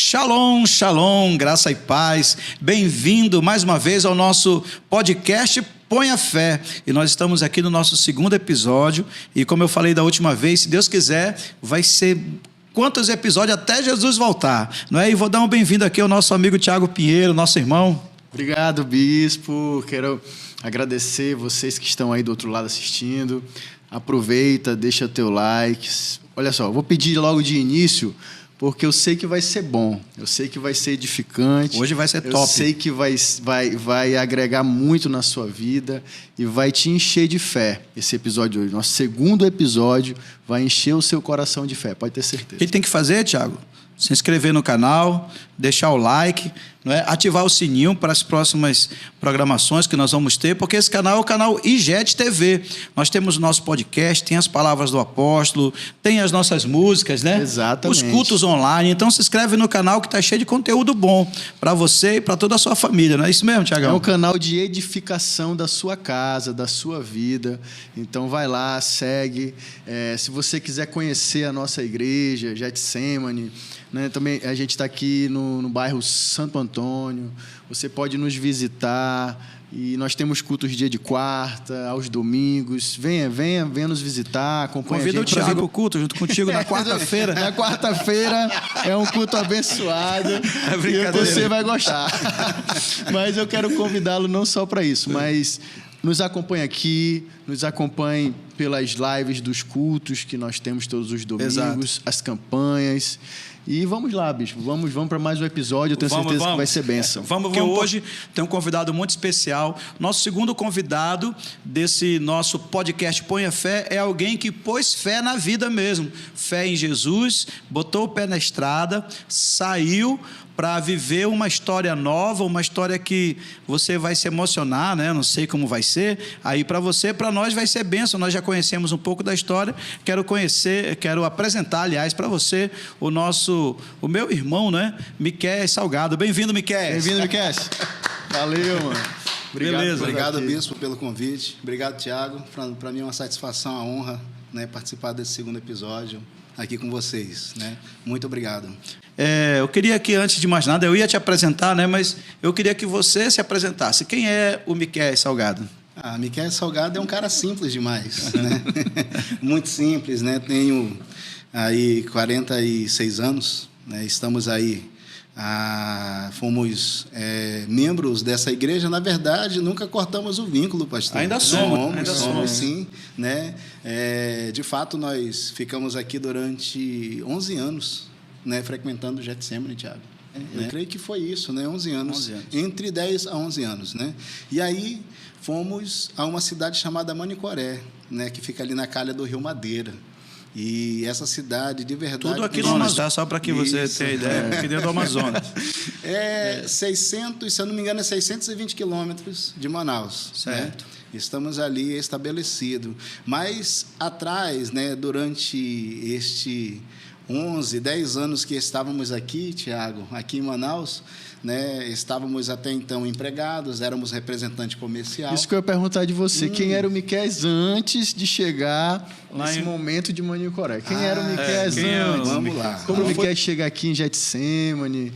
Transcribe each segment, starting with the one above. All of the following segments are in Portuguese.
Shalom, shalom, graça e paz. Bem-vindo mais uma vez ao nosso podcast Põe a Fé. E nós estamos aqui no nosso segundo episódio. E como eu falei da última vez, se Deus quiser, vai ser quantos episódios até Jesus voltar, não é? E vou dar um bem-vindo aqui ao nosso amigo Tiago Pinheiro, nosso irmão. Obrigado, bispo. Quero agradecer vocês que estão aí do outro lado assistindo. Aproveita, deixa teu like. Olha só, vou pedir logo de início, porque eu sei que vai ser bom, eu sei que vai ser edificante. Hoje vai ser top. Eu sei que vai agregar muito na sua vida e vai te encher de fé. Esse episódio hoje, nosso segundo episódio, vai encher o seu coração de fé, pode ter certeza. O que tem que fazer, Tiago? Se inscrever no canal, deixar o like, não é? Ativar o sininho para as próximas programações que nós vamos ter, porque esse canal é o canal IJET TV. Nós temos o nosso podcast, tem as palavras do apóstolo, tem as nossas músicas, né? Exatamente. Os cultos online. Então se inscreve no canal que está cheio de conteúdo bom para você e para toda a sua família. Não é isso mesmo, Tiagão? É um canal de edificação da sua casa, da sua vida. Então vai lá, segue. Se você quiser conhecer a nossa igreja, Getsemane, né? Também a gente está aqui no bairro Santo Antônio. Você pode nos visitar. E nós temos cultos dia de quarta, aos domingos. Venha nos visitar, acompanhe Convida a gente. o Tiago para o culto junto contigo na quarta-feira. Na quarta-feira é um culto abençoado. E você vai gostar. Mas eu quero convidá-lo não só para isso, mas nos acompanhe aqui, nos acompanhe pelas lives dos cultos que nós temos todos os domingos, Exato. As campanhas. E vamos lá, bispo. Vamos para mais um episódio. Eu tenho certeza que vai ser bênção. Vamos, porque hoje tem um convidado muito especial. Nosso segundo convidado desse nosso podcast Põe a Fé é alguém que pôs fé na vida mesmo. Fé em Jesus, botou o pé na estrada, saiu para viver uma história nova, uma história que você vai se emocionar, né? Não sei como vai ser. Aí para você, para nós vai ser bênção. Nós já conhecemos um pouco da história. Quero apresentar, aliás, para você o meu irmão, né? Miquel Salgado. Bem-vindo, Miquel. Bem-vindo, Miquel. Valeu, mano. Obrigado, bispo, pelo convite. Obrigado, Tiago. Para mim é uma satisfação, uma honra, né, participar desse segundo episódio aqui com vocês, né? Muito obrigado. Eu queria que, antes de mais nada, eu ia te apresentar, né? Mas eu queria que você se apresentasse. Quem é o Miquel Salgado? Miquel Salgado é um cara simples demais, né? Muito simples, né? Tenho aí 46 anos, né? Estamos aí, fomos membros dessa igreja. Na verdade, nunca cortamos o vínculo, pastor. Ainda somos, sim, né? De fato, nós ficamos aqui durante 11 anos, né, frequentando o Getsemane, Tiago. Eu creio que foi isso, né? 11 anos. Entre 10 a 11 anos, né? E aí fomos a uma cidade chamada Manicoré, né, que fica ali na calha do Rio Madeira. E essa cidade, de verdade... Tudo aqui no Amazonas, só para que você tenha ideia, aqui dentro do Amazonas. 600, se eu não me engano, 620 quilômetros de Manaus. Certo. Né? Estamos ali estabelecidos. Mas atrás, né, durante este 10 anos que estávamos aqui, Tiago, aqui em Manaus, né, estávamos até então empregados, éramos representante comercial. Isso que eu ia perguntar de você. Quem era o Miquel antes de chegar nesse momento de Manicoré? Quem era o Miquel antes? Vamos lá. Como o Miquel chega aqui em Getsemane,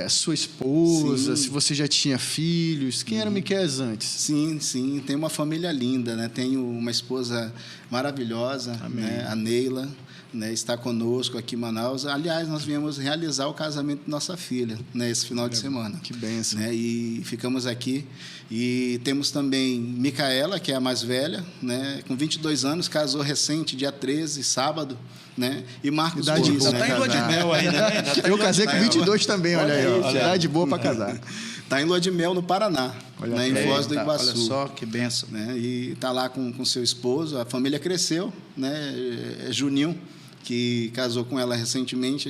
a sua esposa, se você já tinha filhos. Quem era o Miquel antes? Sim. Tem uma família linda, né? Tenho uma esposa maravilhosa, né? A Neila. Né, está conosco aqui em Manaus. Aliás, nós viemos realizar o casamento de nossa filha, né, esse final de semana. Que bênção. Né, e ficamos aqui. E temos também Micaela, que é a mais velha, né, com 22 anos, casou recente, dia 13, sábado. Né, e Marcos Rodrigues. Está em lua de mel ainda, né? Eu casei com 22 também, olha aí. Idade boa para casar. Está em lua de mel no Paraná, né, em Foz do Iguaçu. Olha só, que benção. Né, e está lá com seu esposo, a família cresceu, né, Juninho, que casou com ela recentemente.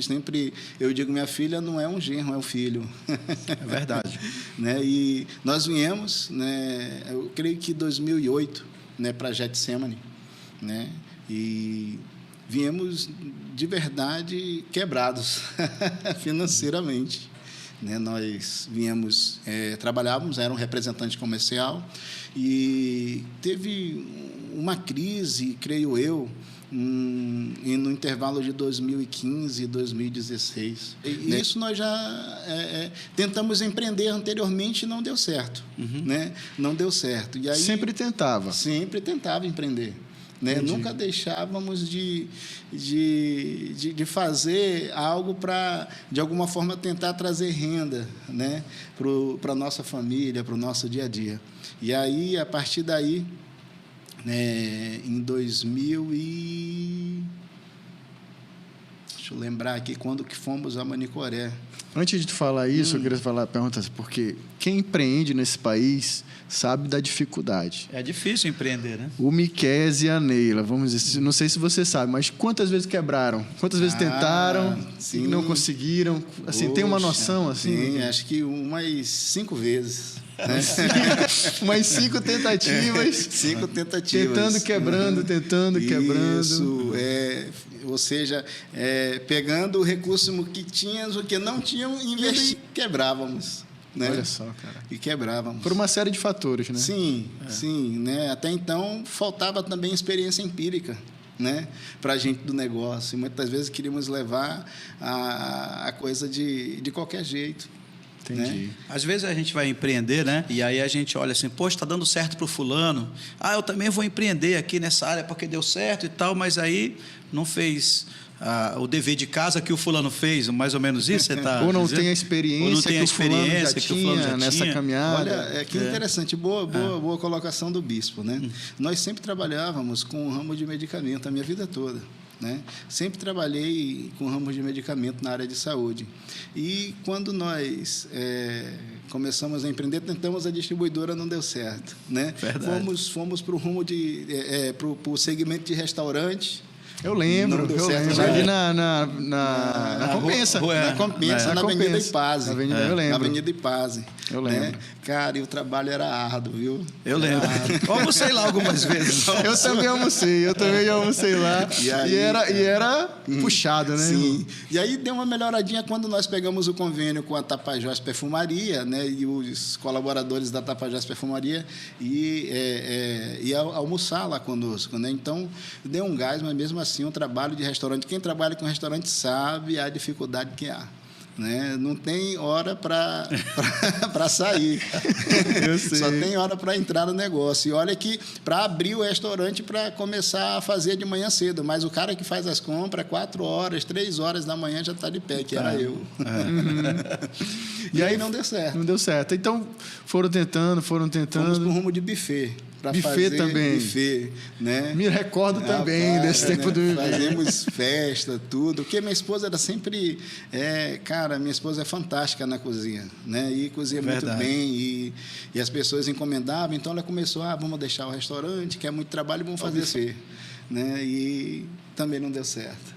Eu digo, minha filha não é um genro, é um filho. É verdade. Né? E nós viemos, né, eu creio que em 2008, né, para Getsemane, né, e viemos de verdade quebrados financeiramente. Né? Nós trabalhávamos, era um representante comercial, e teve uma crise, creio eu, no intervalo de 2015 e 2016. E isso nós já tentamos empreender anteriormente e não deu certo. Né? Não deu certo. E aí, sempre tentava. Sempre tentava empreender. Né? Nunca deixávamos de fazer algo para, de alguma forma, tentar trazer renda, né? Para a nossa família, para o nosso dia a dia. E aí, a partir daí, em 2000 e... Deixa eu lembrar aqui, quando que fomos a Manicoré. Antes de tu falar isso, eu queria perguntar, porque quem empreende nesse país sabe da dificuldade. É difícil empreender, né? O Miqués e a Neila, vamos dizer, não sei se você sabe, mas quantas vezes quebraram? Quantas vezes tentaram e não conseguiram? Assim, tem uma noção? Assim? Sim, acho que umas 5 vezes. Né? Umas 5 tentativas. 5 tentativas. Tentando, quebrando. Isso, ou seja, pegando o recurso que tínhamos, o que não tinham, investindo e quebrávamos. Né? Olha só, cara. E quebrávamos. Por uma série de fatores, né? Sim, sim. Né? Até então, faltava também experiência empírica, né? Para a gente do negócio. E muitas vezes queríamos levar a coisa de qualquer jeito. Entendi. Né? Às vezes a gente vai empreender, né? E aí a gente olha assim, poxa, está dando certo para o fulano. Eu também vou empreender aqui nessa área porque deu certo e tal, mas aí não fez o dever de casa que o fulano fez, mais ou menos isso você está Ou não dizendo? tem a experiência, ou não tem que, a o fulano já que o fulano já tinha nessa tinha. caminhada. Olha, que interessante, boa colocação do bispo, né? Nós sempre trabalhávamos com o ramo de medicamento a minha vida toda. Né? Sempre trabalhei com ramos de medicamento na área de saúde. E quando nós começamos a empreender, tentamos a distribuidora, não deu certo. Né? Fomos para o rumo para o segmento de restaurante. Eu lembro. Ali na Compensa. Na Avenida Ipase. Eu lembro. Na Avenida Ipase. Eu lembro. Né? Cara, e o trabalho era árduo, viu? Eu lembro. Eu almocei lá algumas vezes. Eu também almocei lá. E era puxado, né? Sim. E aí deu uma melhoradinha quando nós pegamos o convênio com a Tapajós Perfumaria, né? E os colaboradores da Tapajós Perfumaria e almoçar lá conosco, né? Então, deu um gás, mas mesmo assim, um trabalho de restaurante. Quem trabalha com restaurante sabe a dificuldade que há. Né? Não tem hora para sair. Eu sei. Só tem hora para entrar no negócio. E olha que para abrir o restaurante para começar a fazer de manhã cedo, mas o cara que faz as compras 4 horas, 3 horas da manhã já está de pé, que era eu. E aí não deu certo. Não deu certo. Então foram tentando. Fomos para o rumo de buffet. Buffet também. Buffet, né? Me recordo também desse tempo do... Fazemos festa, tudo. Porque minha esposa era sempre... minha esposa é fantástica na cozinha, né? E cozinha muito bem. E as pessoas encomendavam. Então, ela começou, vamos deixar o restaurante, que é muito trabalho, vamos fazer buffet. Né? E também não deu certo.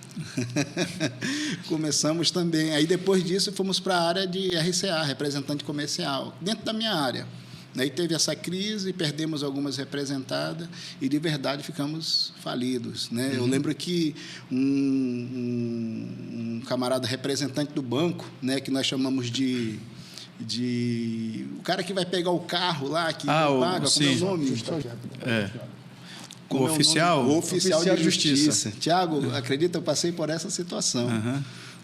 Começamos também. Aí, depois disso, fomos para a área de RCA, representante comercial, dentro da minha área. Aí teve essa crise, perdemos algumas representadas e, de verdade, ficamos falidos. Né? Eu lembro que um camarada representante do banco, né, que nós chamamos de o cara que vai pegar o carro lá, que paga, como é o nome? O oficial? O oficial de justiça. Tiago, acredita, eu passei por essa situação.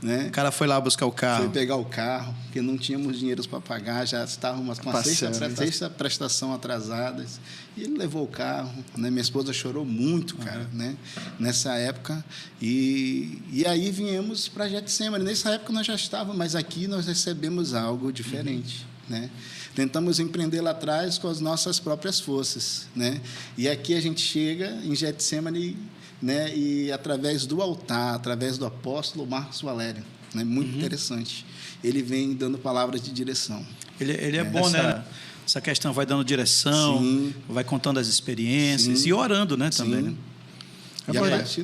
Né? O cara foi lá buscar o carro. Foi pegar o carro, porque não tínhamos dinheiro para pagar, já estávamos com a sexta prestação atrasadas. E ele levou o carro, né? Minha esposa chorou muito, cara, né? Nessa época. E aí viemos para Getsemane. Nessa época nós já estávamos, mas aqui nós recebemos algo diferente, né? Tentamos empreender lá atrás com as nossas próprias forças, né? E aqui a gente chega em Getsemane, né? E através do altar, através do apóstolo Marcos Valério, né? Muito interessante. Ele vem dando palavras de direção. Ele é bom, né? Essa questão vai dando direção, sim, vai contando as experiências, sim, e orando, né? Também. Né?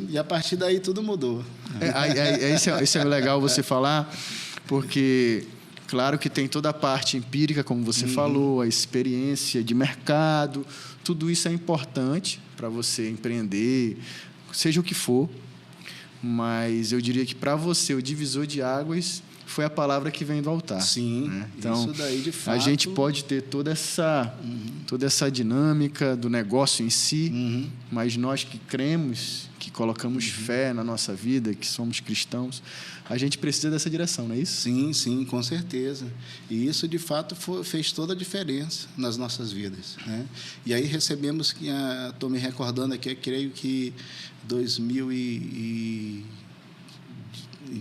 E a partir daí tudo mudou. Isso é legal você falar, porque claro que tem toda a parte empírica, como você falou, a experiência de mercado, tudo isso é importante para você empreender, seja o que for, mas eu diria que para você o divisor de águas foi a palavra que vem do altar. Sim, né? Então, isso daí de fato... a gente pode ter toda essa dinâmica do negócio em si, mas nós que cremos, que colocamos fé na nossa vida, que somos cristãos, a gente precisa dessa direção, não é isso? Sim, sim, com certeza. E isso, de fato, fez toda a diferença nas nossas vidas, né? E aí recebemos, estou me recordando aqui, creio que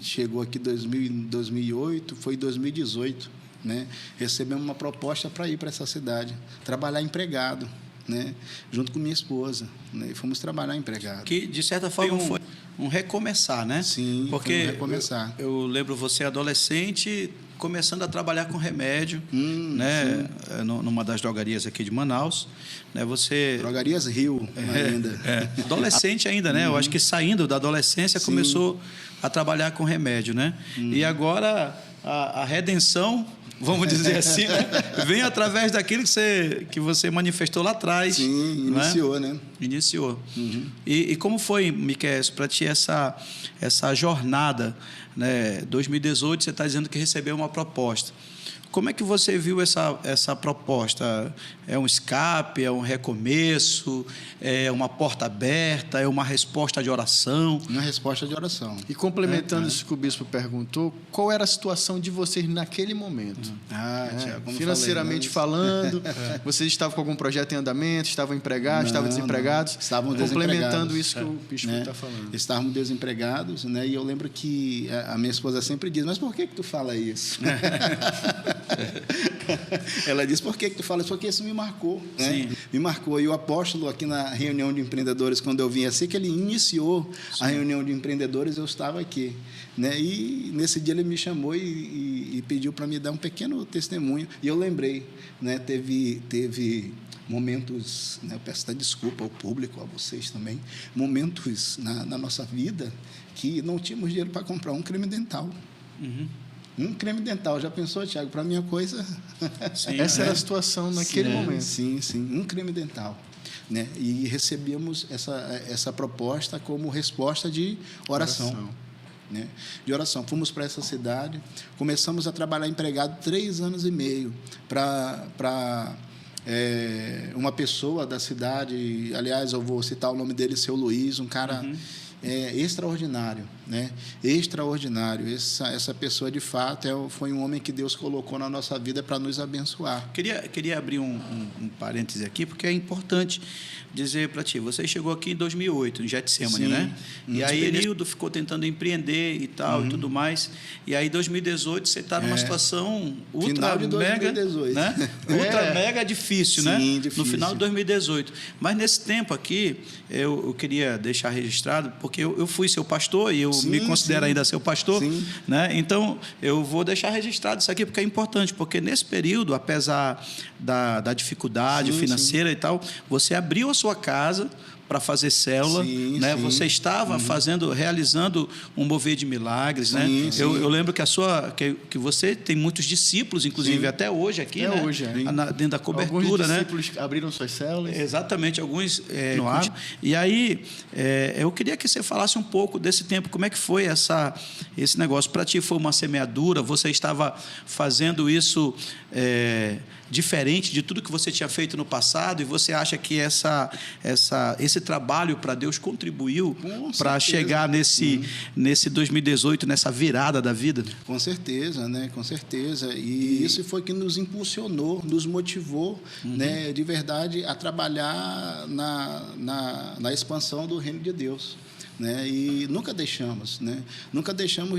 chegou aqui 2008, foi 2018, né? Recebemos uma proposta para ir para essa cidade, trabalhar empregado, né? Junto com minha esposa, né? E fomos trabalhar empregado. Que, de certa forma, foi um recomeçar, né? Sim, porque foi um recomeçar. Eu lembro você adolescente começando a trabalhar com remédio, né? Numa das drogarias aqui de Manaus, né? Você Drogarias Rio ainda. Adolescente ainda, né? Eu acho que saindo da adolescência começou a trabalhar com remédio, né? E agora a redenção, vamos dizer assim, né? Vem através daquilo que você manifestou lá atrás. Sim, iniciou, né? Iniciou. E como foi, Miquel, para ti essa jornada, né? 2018, você está dizendo que recebeu uma proposta. Como é que você viu essa proposta? É um escape, é um recomeço, é uma porta aberta, é uma resposta de oração? Uma resposta de oração. E complementando isso que o bispo perguntou, qual era a situação de vocês naquele momento? Tiago, como financeiramente falando, vocês estavam com algum projeto em andamento, estavam empregados, estavam desempregados? Não. Estávamos desempregados. Complementando isso que o bispo está falando. Estávamos desempregados, né? E eu lembro que a minha esposa sempre diz, mas por que tu fala isso? Ela diz, por que tu fala isso? Porque isso me marcou, né? Sim. Me marcou. E o apóstolo aqui na reunião de empreendedores, quando eu vim, assim que ele iniciou a reunião de empreendedores, eu estava aqui, né? E nesse dia ele me chamou e pediu para me dar um pequeno testemunho. E eu lembrei, né? Teve momentos, né? Eu peço até desculpa ao público, a vocês também, momentos na nossa vida que não tínhamos dinheiro para comprar um creme dental. Um creme dental, já pensou, Tiago? Para mim, a coisa... Sim, essa era a situação naquele momento. Sim, um creme dental. Né? E recebemos essa proposta como resposta de oração. Né? De oração. Fomos para essa cidade, começamos a trabalhar empregado 3 anos e meio para uma pessoa da cidade, aliás, eu vou citar o nome dele, seu Luiz, um cara... extraordinário, né? Extraordinário. Essa pessoa, de fato, foi um homem que Deus colocou na nossa vida para nos abençoar. Queria abrir um parêntese aqui, porque é importante dizer para ti, você chegou aqui em 2008, em Getsemane, né? E aí, período, ficou tentando empreender e tal, e tudo mais. E aí, em 2018, você está numa situação ultra mega... Né? Ultra mega difícil, né? Difícil. No final de 2018. Mas, nesse tempo aqui, eu queria deixar registrado, porque eu fui seu pastor e eu me considero ainda seu pastor, né? Então, eu vou deixar registrado isso aqui, porque é importante, porque nesse período, apesar da dificuldade financeira e tal, você abriu a sua casa para fazer célula, né? Você estava realizando um mover de milagres, né? Eu lembro que você tem muitos discípulos, inclusive até hoje aqui, até né? Hoje, dentro da cobertura, alguns né? discípulos abriram suas células. Exatamente, alguns no ar. E aí, eu queria que você falasse um pouco desse tempo, como é que foi esse negócio? Para ti foi uma semeadura? Você estava fazendo isso diferente de tudo que você tinha feito no passado, e você acha que esse trabalho para Deus contribuiu para chegar nesse 2018, nessa virada da vida? Com certeza, né? Com certeza. E isso foi que nos impulsionou, nos motivou, né? De verdade, a trabalhar na expansão do reino de Deus. Né? E nunca deixamos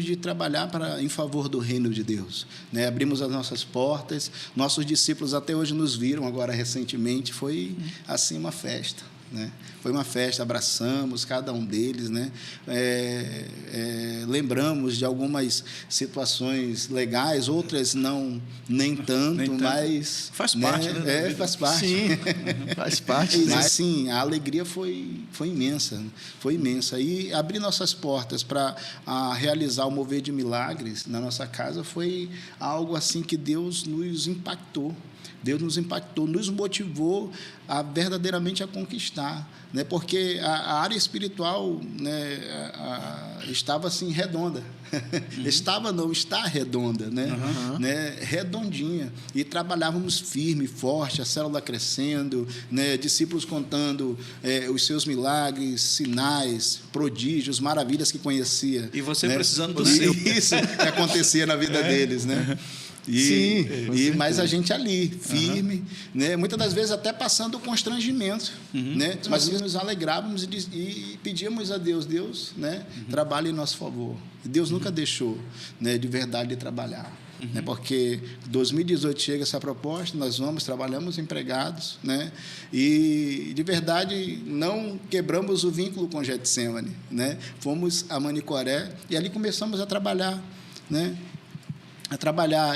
de trabalhar em favor do reino de Deus, né? Abrimos as nossas portas, nossos discípulos até hoje nos viram agora recentemente, foi assim uma festa, né? Foi uma festa, abraçamos cada um deles, né? Lembramos de algumas situações legais, outras nem tanto, mas faz parte, né? Faz parte. Sim, faz parte. Mas sim, a alegria foi imensa, E abrir nossas portas para realizar o mover de milagres na nossa casa foi algo assim que Deus nos impactou. Deus nos impactou, nos motivou verdadeiramente a conquistar. estar, né? Porque a área espiritual, né, estava assim redonda. Estava não, está redonda, né? Né? Redondinha. E trabalhávamos firme, forte, a célula crescendo, né? Discípulos contando os seus milagres, sinais, prodígios, maravilhas que conhecia. E você, né, precisando do seu. Isso que acontecia na vida deles, né? Mas a gente ali, firme, né? Muitas das vezes até passando constrangimento, né? Mas nos alegrávamos e pedíamos a Deus, né? Trabalhe em nosso favor. E Deus nunca deixou, né, de verdade de trabalhar. Né? Porque 2018 chega essa proposta, nós trabalhamos empregados, né? E de verdade não quebramos o vínculo com Getsemane, né? Fomos a Manicoré e ali começamos a trabalhar, né?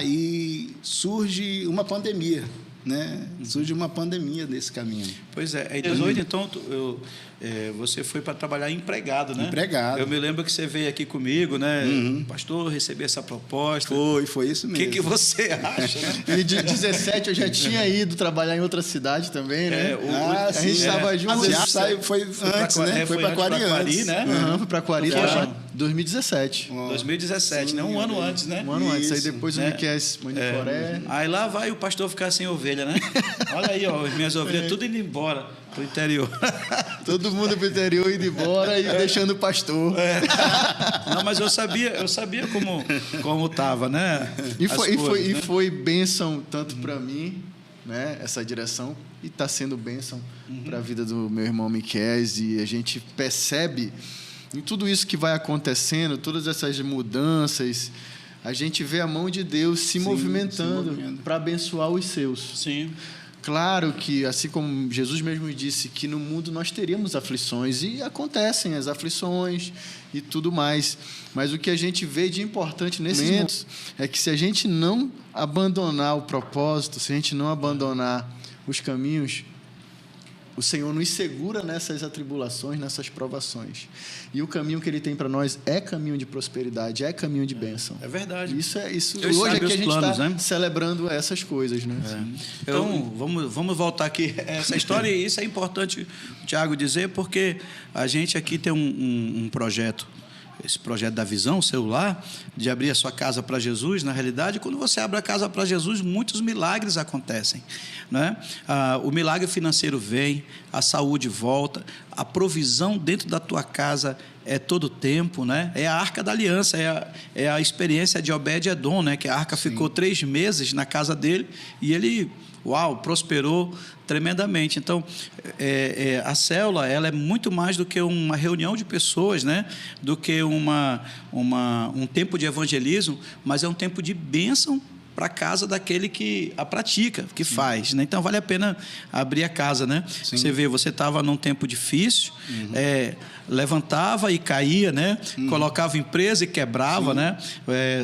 E surge uma pandemia, né? Surge uma pandemia nesse caminho. Pois é. Em 2018, então, você foi para trabalhar empregado, né? Empregado. Eu me lembro que você veio aqui comigo, né? Pastor, recebi essa proposta. Foi isso mesmo. O que você acha? Né? E de 17 eu já tinha ido trabalhar em outra cidade também, né? A gente estava junto. Foi antes, né? Foi para Quari, né? Foi para Quari, 2017. 2017, né? Um ano antes, né? Um ano antes. Aí depois o Miquel Manicoré. Aí lá vai o pastor ficar sem ovelha, né? Olha aí, ó, as minhas ovelhas tudo indo embora pro interior. Todo mundo pro interior indo embora e deixando o pastor. Não, mas eu sabia como estava, né? E foi bênção tanto para mim, né? Essa direção, e está sendo bênção para a vida do meu irmão Miquel, e a gente percebe em tudo isso que vai acontecendo, todas essas mudanças, a gente vê a mão de Deus se movimentando para abençoar os seus. Sim. Claro que, assim como Jesus mesmo disse, que no mundo nós teríamos aflições, e acontecem as aflições e tudo mais, mas o que a gente vê de importante nesses momentos é que, se a gente não abandonar o propósito, se a gente não abandonar os caminhos, o Senhor nos segura nessas atribulações, nessas provações. E o caminho que Ele tem para nós é caminho de prosperidade, é caminho de bênção. É verdade. Isso. Deus hoje aqui a gente está, né, celebrando essas coisas, né? Então, vamos voltar aqui essa história, e isso é importante o Tiago dizer, porque a gente aqui tem um projeto, esse projeto da visão celular, de abrir a sua casa para Jesus. Na realidade, quando você abre a casa para Jesus, muitos milagres acontecem, né? O milagre financeiro vem, a saúde volta, a provisão dentro da tua casa é todo o tempo, né? É a Arca da Aliança, é a experiência de Obed-Edom, né? Que a arca ficou 3 meses na casa dele e ele, prosperou tremendamente. Então, a célula, ela é muito mais do que uma reunião de pessoas, né? Do que um tempo de evangelismo, mas é um tempo de bênção para a casa daquele que a pratica, que faz, né? Então, vale a pena abrir a casa, né? Sim. Você vê, você estava num tempo difícil, levantava e caía, né? Colocava empresa e quebrava, né?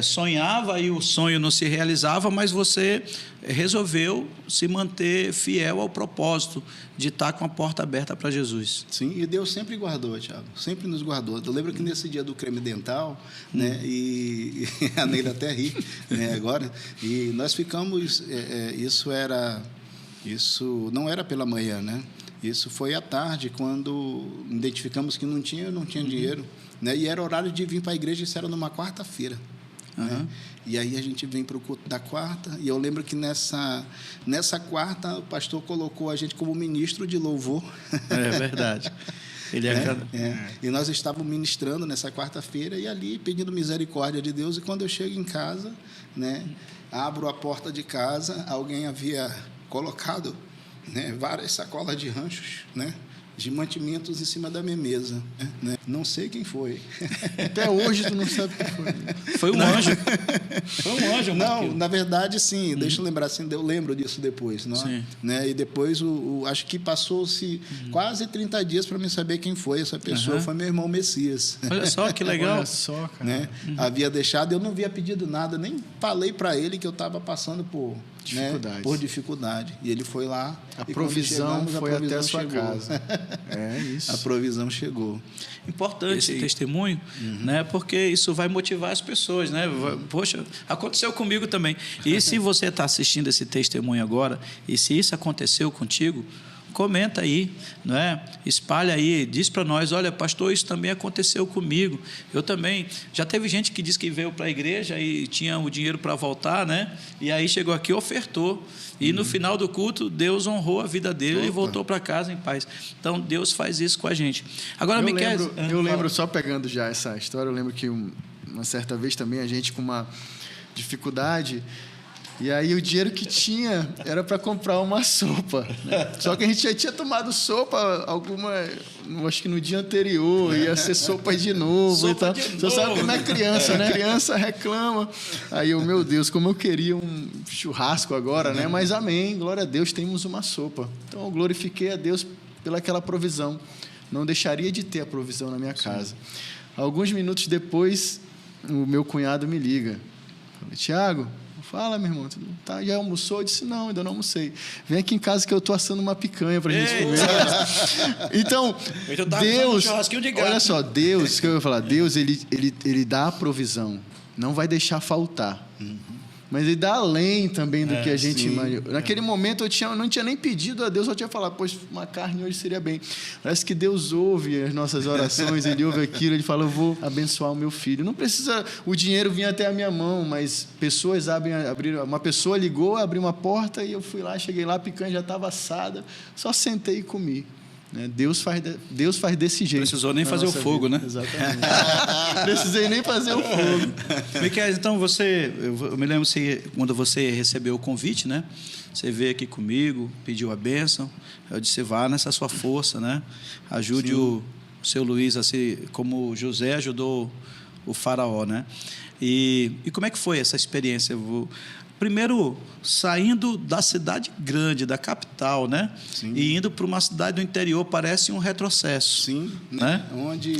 Sonhava e o sonho não se realizava, mas você resolveu se manter fiel ao propósito de estar com a porta aberta para Jesus. Sim, e Deus sempre guardou, Tiago, sempre nos guardou. Eu lembro que nesse dia do creme dental, né, e a Neila até ri, né, agora, e nós ficamos, isso não era pela manhã, né? Isso foi à tarde, quando identificamos que não tinha dinheiro, né? E era horário de vir para a igreja, isso era numa quarta-feira. Né? E aí a gente vem para o culto da quarta, e eu lembro que nessa quarta o pastor colocou a gente como ministro de louvor. É verdade. E nós estávamos ministrando nessa quarta-feira e ali pedindo misericórdia de Deus. E quando eu chego em casa, né, abro a porta de casa, alguém havia colocado, né, várias sacolas de ranchos, né, de mantimentos em cima da minha mesa, né? Não sei quem foi. Até hoje tu não sabe quem foi. Foi um anjo. Foi um anjo. Não, na verdade, sim. Deixa eu lembrar, assim, eu lembro disso depois. Não? Sim. Né? E depois, acho que passou-se quase 30 dias para mim saber quem foi essa pessoa. Foi meu irmão Messias. Olha só, que legal. Olha só, cara. Né? Havia deixado, eu não havia pedido nada, nem falei para ele que eu estava passando por dificuldade. E ele foi lá. A provisão foi até a sua casa. É isso. A provisão chegou. Importante esse testemunho, né? Porque isso vai motivar as pessoas, né? Poxa, aconteceu comigo também. E se você está assistindo esse testemunho agora, e se isso aconteceu contigo, comenta aí, não é? Espalha aí, diz para nós, olha, pastor, isso também aconteceu comigo. Eu também. Já teve gente que disse que veio para a igreja e tinha o dinheiro para voltar, né? E aí chegou aqui e ofertou. E no final do culto, Deus honrou a vida dele e voltou para casa em paz. Então, Deus faz isso com a gente. Agora, eu lembro, só pegando já essa história, eu lembro que uma certa vez também a gente com uma dificuldade, e aí o dinheiro que tinha era para comprar uma sopa, né? Só que a gente já tinha tomado sopa acho que no dia anterior, ia ser sopa de novo sopa e tal. Você sabe como é criança, né? Criança reclama. Aí eu, meu Deus, como eu queria um churrasco agora, né? Mas amém, glória a Deus, temos uma sopa. Então eu glorifiquei a Deus pelaquela provisão. Não deixaria de ter a provisão na minha casa. Alguns minutos depois, o meu cunhado me liga. Falei, Tiago, fala, meu irmão, tá, já almoçou? Eu disse, não, ainda não almocei. Vem aqui em casa que eu estou assando uma picanha para a gente comer. Então, Deus, olha só, Deus, que eu ia falar, Deus, ele dá a provisão, não vai deixar faltar. Mas ele dá além também do que a gente imagina. Naquele momento eu não tinha nem pedido a Deus, eu tinha falado, pois uma carne hoje seria bem. Parece que Deus ouve as nossas orações, Ele ouve aquilo, Ele fala, eu vou abençoar o meu filho. Não precisa o dinheiro vir até a minha mão, mas pessoas abriram, uma pessoa ligou, abriu uma porta e eu fui lá, cheguei lá, a picanha já estava assada, só sentei e comi. Deus faz desse jeito. Precisou nem fazer o fogo, vida. Né? Exatamente. Precisei nem fazer o fogo. Miquel, então eu me lembro quando você recebeu o convite, né? Você veio aqui comigo, pediu a bênção. Eu disse, vá nessa sua força, né? Ajude o seu Luiz, assim como José ajudou o faraó, né? E como é que foi essa experiência? Primeiro, saindo da cidade grande, da capital, né? Sim. E indo para uma cidade do interior, parece um retrocesso. Sim, né?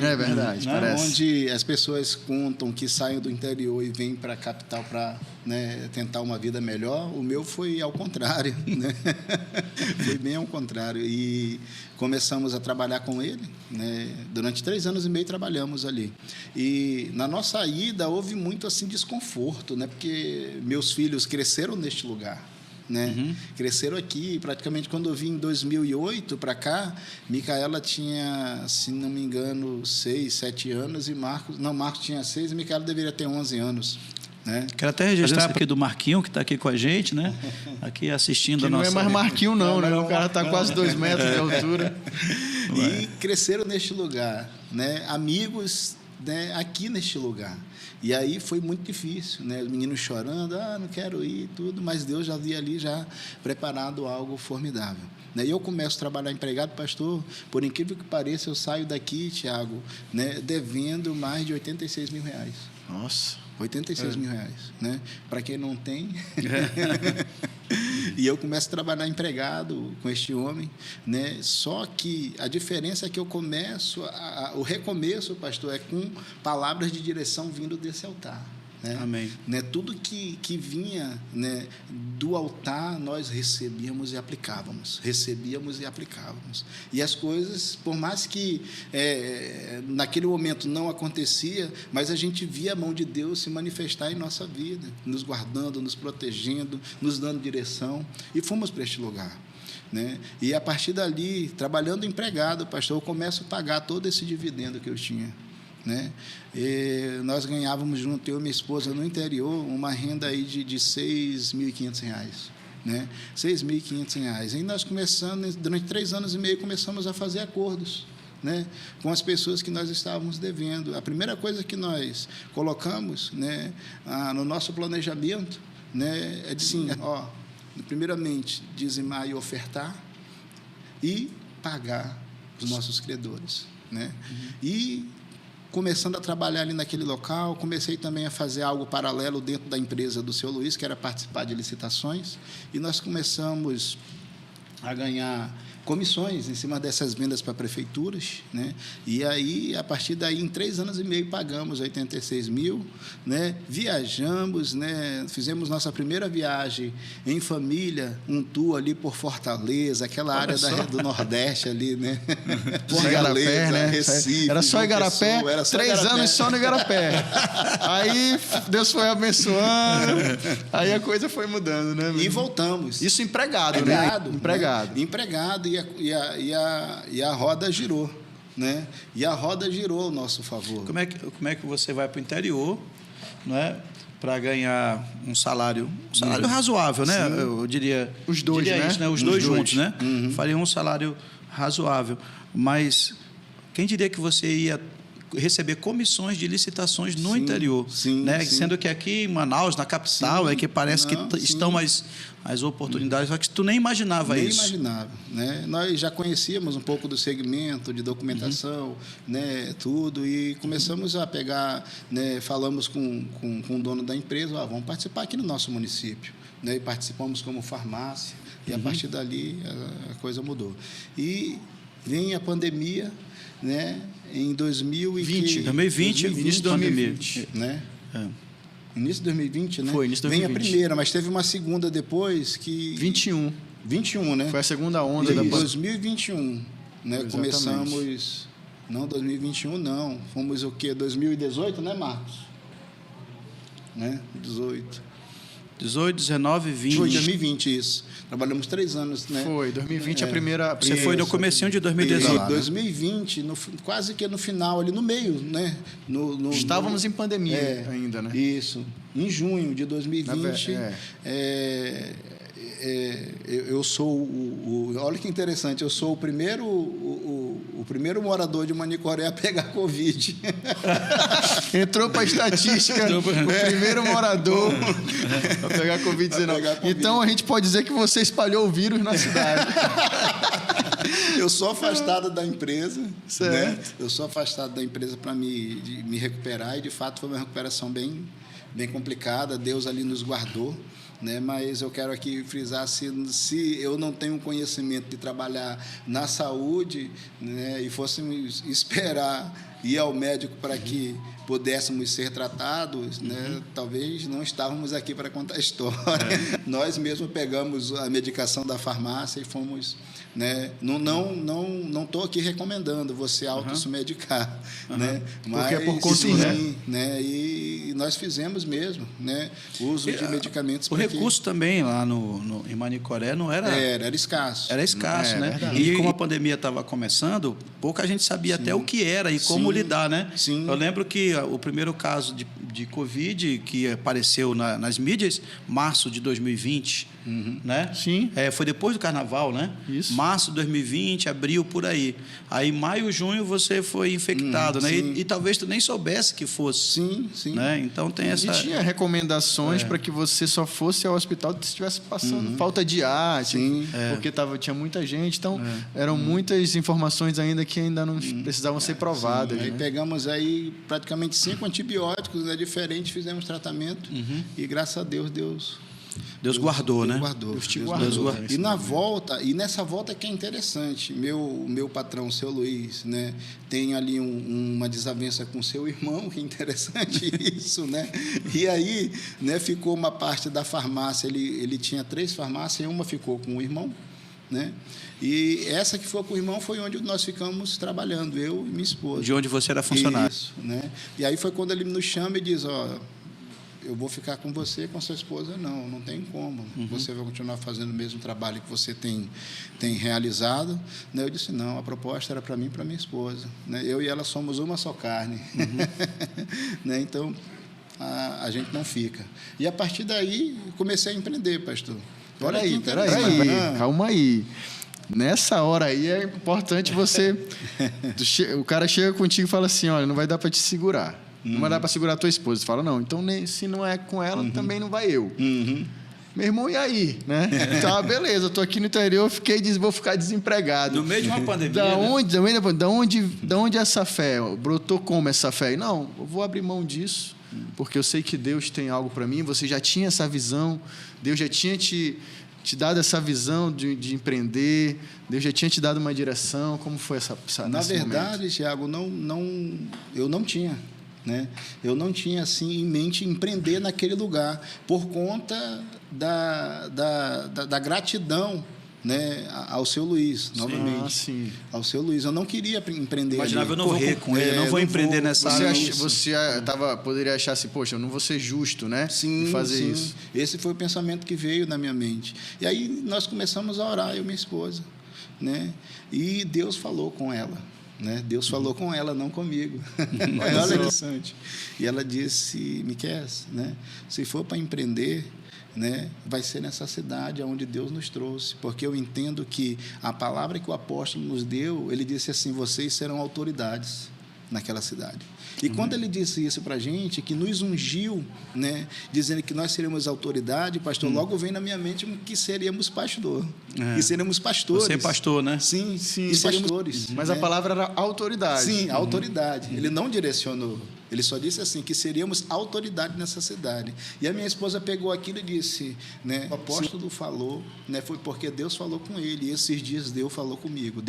É verdade, né? Parece. Onde as pessoas contam que saem do interior e vêm para a capital para, né, tentar uma vida melhor. O meu foi ao contrário, né? Foi bem ao contrário. E começamos a trabalhar com ele, né? Durante 3 anos e meio trabalhamos ali. E na nossa ida houve muito assim desconforto, né? Porque meus filhos cresceram neste lugar, né? Cresceram aqui. Praticamente quando eu vim em 2008 para cá, Micaela tinha, se não me engano, 6, 7 anos e Marcos tinha 6 e Micaela deveria ter 11 anos. Né? Quero até registrar aqui do Marquinho, que está aqui com a gente, né? Aqui assistindo a nossa... Não é mais Marquinho, não, né? O cara está quase 2 metros de altura. E cresceram neste lugar, né? Amigos, né? Aqui neste lugar. E aí foi muito difícil, né? Os meninos chorando, não quero ir, tudo, mas Deus já havia ali preparado algo formidável. Né? E eu começo a trabalhar empregado, pastor, por incrível que pareça, eu saio daqui, Tiago, né? Devendo mais de R$86 mil. Nossa! R$86 mil, né? Para quem não tem. E eu começo a trabalhar empregado com este homem, né? Só que a diferença é que eu começo, o recomeço, pastor, é com palavras de direção vindo desse altar. Né? Amém. Né? Tudo que vinha, né, do altar, nós recebíamos e aplicávamos. E as coisas, por mais que naquele momento não acontecia, mas a gente via a mão de Deus se manifestar em nossa vida, nos guardando, nos protegendo, nos dando direção. E fomos para este lugar. Né? E a partir dali, trabalhando empregado, pastor, eu começo a pagar todo esse dividendo que eu tinha. Né? E nós ganhávamos junto, eu e minha esposa, no interior, uma renda aí de R$6.500, né? R$6.500. E nós começamos, durante 3 anos e meio, começamos a fazer acordos, né, com as pessoas que nós estávamos devendo. A primeira coisa que nós colocamos, né, no nosso planejamento, né, é de sim, primeiramente, dizimar e ofertar e pagar os nossos credores, né? E começando a trabalhar ali naquele local, comecei também a fazer algo paralelo dentro da empresa do seu Luiz, que era participar de licitações, e nós começamos a ganhar comissões em cima dessas vendas para prefeituras, né? E aí, a partir daí, em 3 anos e meio, pagamos R$86 mil, né? Viajamos, né? Fizemos nossa primeira viagem em família, um tour ali por Fortaleza, aquela área do Nordeste ali, né? Igarapé, né? Recife, era só Igarapé, 3 anos só no Igarapé. Aí Deus foi abençoando, aí a coisa foi mudando, né? E voltamos. Isso empregado, né? empregado. E a roda girou, né? E a roda girou ao nosso favor. Como é que você vai para o interior, né, para ganhar um salário razoável, né? Sim. Eu diria os dois, né? Isso, né? Os dois juntos, né? Faria um salário razoável, mas quem diria que você ia receber comissões de licitações no interior, né? Sendo que aqui em Manaus, na capital, é que parece que estão as oportunidades, só que tu nem imaginava isso. Nem imaginava, né? Nós já conhecíamos um pouco do segmento de documentação, né, tudo, e começamos a pegar, né, falamos com o dono da empresa, vamos participar aqui no nosso município, né? E participamos como farmácia, e a partir dali a coisa mudou. E vem a pandemia, né? Em 2020, início de 2020, né? Início de 2020, né? Foi, início de 2020. Vem a primeira, mas teve uma segunda depois que... 21, né? Foi a segunda onda da pandemia. 2021, né? Começamos... Não, 2021 não. Fomos o quê? 2018, né, Marcos? Né? 18, 19, 20. Foi 2020, isso. Trabalhamos 3 anos, né? Foi, 2020 a primeira... Você foi no comecinho de 2018. Em 2020, quase que no final, ali no meio, né? Estávamos em pandemia ainda, né? Isso. Em junho de 2020, eu sou olha que interessante, eu sou o primeiro morador de Manicoré a pegar Covid. Entrou para a estatística o primeiro morador a pegar Covid-19. Então, a gente pode dizer que você espalhou o vírus na cidade. Eu sou afastado da empresa, certo, né? Eu sou afastado da empresa para me recuperar, e, de fato, foi uma recuperação bem complicada. Deus ali nos guardou, né? Mas eu quero aqui frisar, se eu não tenho conhecimento de trabalhar na saúde, né, e fôssemos esperar ir ao médico para que pudéssemos ser tratados, né, talvez não estávamos aqui para contar a história. Nós mesmos pegamos a medicação da farmácia e fomos, né, não estou aqui recomendando você se medicar, né, mas porque é por conta, né, e nós fizemos mesmo, né, uso de medicamentos. O recurso também lá em Manicoré não era... Era escasso. Era escasso, né? Verdade. E como a pandemia estava começando, pouca gente sabia até o que era e como lidar, né? Sim. Eu lembro que o primeiro caso de Covid que apareceu nas mídias, março de 2020, né? Sim. Foi depois do Carnaval, né? Isso. Março de 2020, abril, por aí. Aí, maio, junho, você foi infectado, né? E talvez tu nem soubesse que fosse. Sim. Né? Então, tem essa... E tinha recomendações para que você só fosse ao hospital se estivesse passando falta de ar, porque tinha muita gente. Então, eram muitas informações ainda que ainda não precisavam ser provadas. Aí pegamos aí praticamente 5 antibióticos, né, diferentes, fizemos tratamento e, graças a Deus, Deus guardou, né? Deus te guardou. E nessa volta que é interessante, meu patrão, o seu Luiz, né, tem ali uma desavença com seu irmão, que é interessante isso, né? E aí, né, ficou uma parte da farmácia, ele tinha 3 farmácias, e uma ficou com o irmão, né? E essa que foi com o irmão foi onde nós ficamos trabalhando, eu e minha esposa. De onde você era funcionário. Isso, né? E aí foi quando ele nos chama e diz, eu vou ficar com você, com sua esposa, não tem como. Você vai continuar fazendo o mesmo trabalho que você tem realizado. Né? Eu disse, não, a proposta era para mim e para minha esposa. Né? Eu e ela somos uma só carne. Né? Então, a gente não fica. E, a partir daí, comecei a empreender, pastor. Peraí, calma aí. Nessa hora aí é importante você... O cara chega contigo e fala assim, olha, não vai dar para te segurar. Não vai dar para segurar a tua esposa. Você fala, não, então se não é com ela, também não vai eu. Meu irmão, e aí? Né? Então, beleza, eu estou aqui no interior, vou ficar desempregado. No meio de uma pandemia. Da onde essa fé? Brotou como essa fé? Não, eu vou abrir mão disso, porque eu sei que Deus tem algo para mim, você já tinha essa visão, Deus já tinha te dado essa visão de empreender, Deus já tinha te dado uma direção. Como foi essa Na verdade, momento? Tiago, eu não tinha. Né? Eu não tinha assim em mente empreender naquele lugar por conta da gratidão, né, ao seu Luiz, novamente. Ah, sim. Ao seu Luiz. Eu não queria empreender. Imaginava, ali. eu não correr com ele, não vou empreender nessa área. Você poderia achar assim, poxa, eu não vou ser justo, né? Sim, de fazer sim. isso. Esse foi o pensamento que veio na minha mente. E aí nós começamos a orar, eu e minha esposa, né? E Deus falou com ela, né? Deus falou com ela, não comigo. Olha que interessante. E ela disse, Miquel, né? Se for para empreender, né, vai ser nessa cidade onde Deus nos trouxe, porque eu entendo que a palavra que o apóstolo nos deu, ele disse assim, vocês serão autoridades naquela cidade. E quando ele disse isso para a gente, que nos ungiu, né, dizendo que nós seríamos autoridade, pastor, logo vem na minha mente que seríamos pastor. E seríamos pastores. Você é pastor, né? Sim, e pastores. Mas né? a palavra era autoridade. Sim, autoridade. Ele não direcionou. Ele só disse assim, que seríamos autoridade nessa cidade. E a minha esposa pegou aquilo e disse, né, o apóstolo falou, né, foi porque Deus falou com ele, e esses dias Deus falou comigo.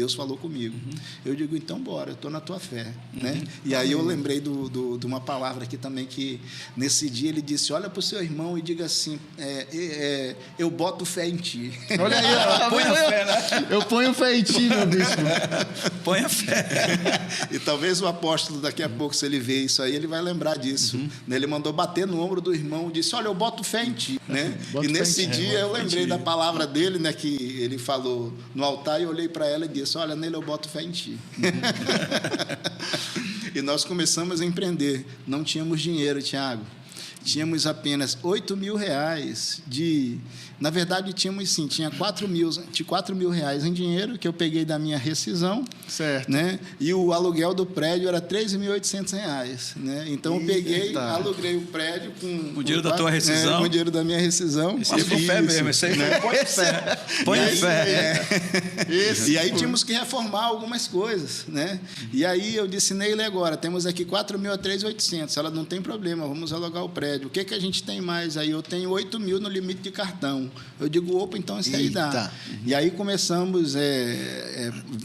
Eu digo, então bora, eu estou na tua fé. Né? E aí eu lembrei de uma palavra aqui também, que nesse dia ele disse, olha para o seu irmão e diga assim, eu boto fé em ti. Olha aí, põe a fé, né? Eu ponho fé em ti, meu bispo. Põe a fé. E talvez o apóstolo, daqui a pouco, se ele ver isso aí, ele vai lembrar disso. Né? Ele mandou bater no ombro do irmão e disse, olha, eu boto fé em ti. Né? E nesse dia eu lembrei da palavra dele, né, que ele falou no altar, e eu olhei para ela e disse, olha, nele eu boto fé em ti. E nós começamos a empreender. Não tínhamos dinheiro, Tiago. Tínhamos apenas R$8.000 de... Na verdade, tinha 4 mil reais em dinheiro, que eu peguei da minha rescisão. Certo. Né? E o aluguel do prédio era R$13.800. Né? Então, eu peguei, aluguei o prédio com... O dinheiro da tua rescisão? Com o dinheiro da minha rescisão. Isso aí foi fé mesmo. Isso aí foi põe fé. Põe fé. E aí tínhamos que reformar algumas coisas. Né? E aí eu disse, Neile, agora, temos aqui 4 mil a 3.800. Ela, não tem problema, vamos alugar o prédio. O que a gente tem mais aí? Eu tenho 8 mil no limite de cartão. Eu digo, opa, então isso aí dá. E aí começamos,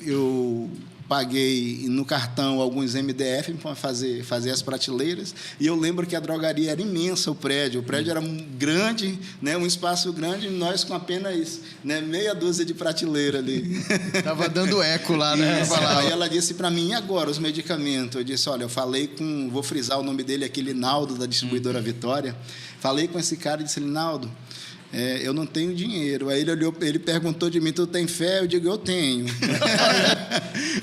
eu paguei no cartão alguns MDF para fazer as prateleiras, e eu lembro que a drogaria era imensa, o prédio era grande, né, um espaço grande, e nós com apenas, né, meia dúzia de prateleira ali. Estava dando eco lá, né? Aí ela disse para mim, e agora os medicamentos? Eu disse, olha, eu falei com, vou frisar o nome dele, aquele Naldo, da distribuidora Vitória, falei com esse cara e disse, Naldo, eu não tenho dinheiro. Aí ele perguntou de mim, tu tem fé? Eu digo, eu tenho.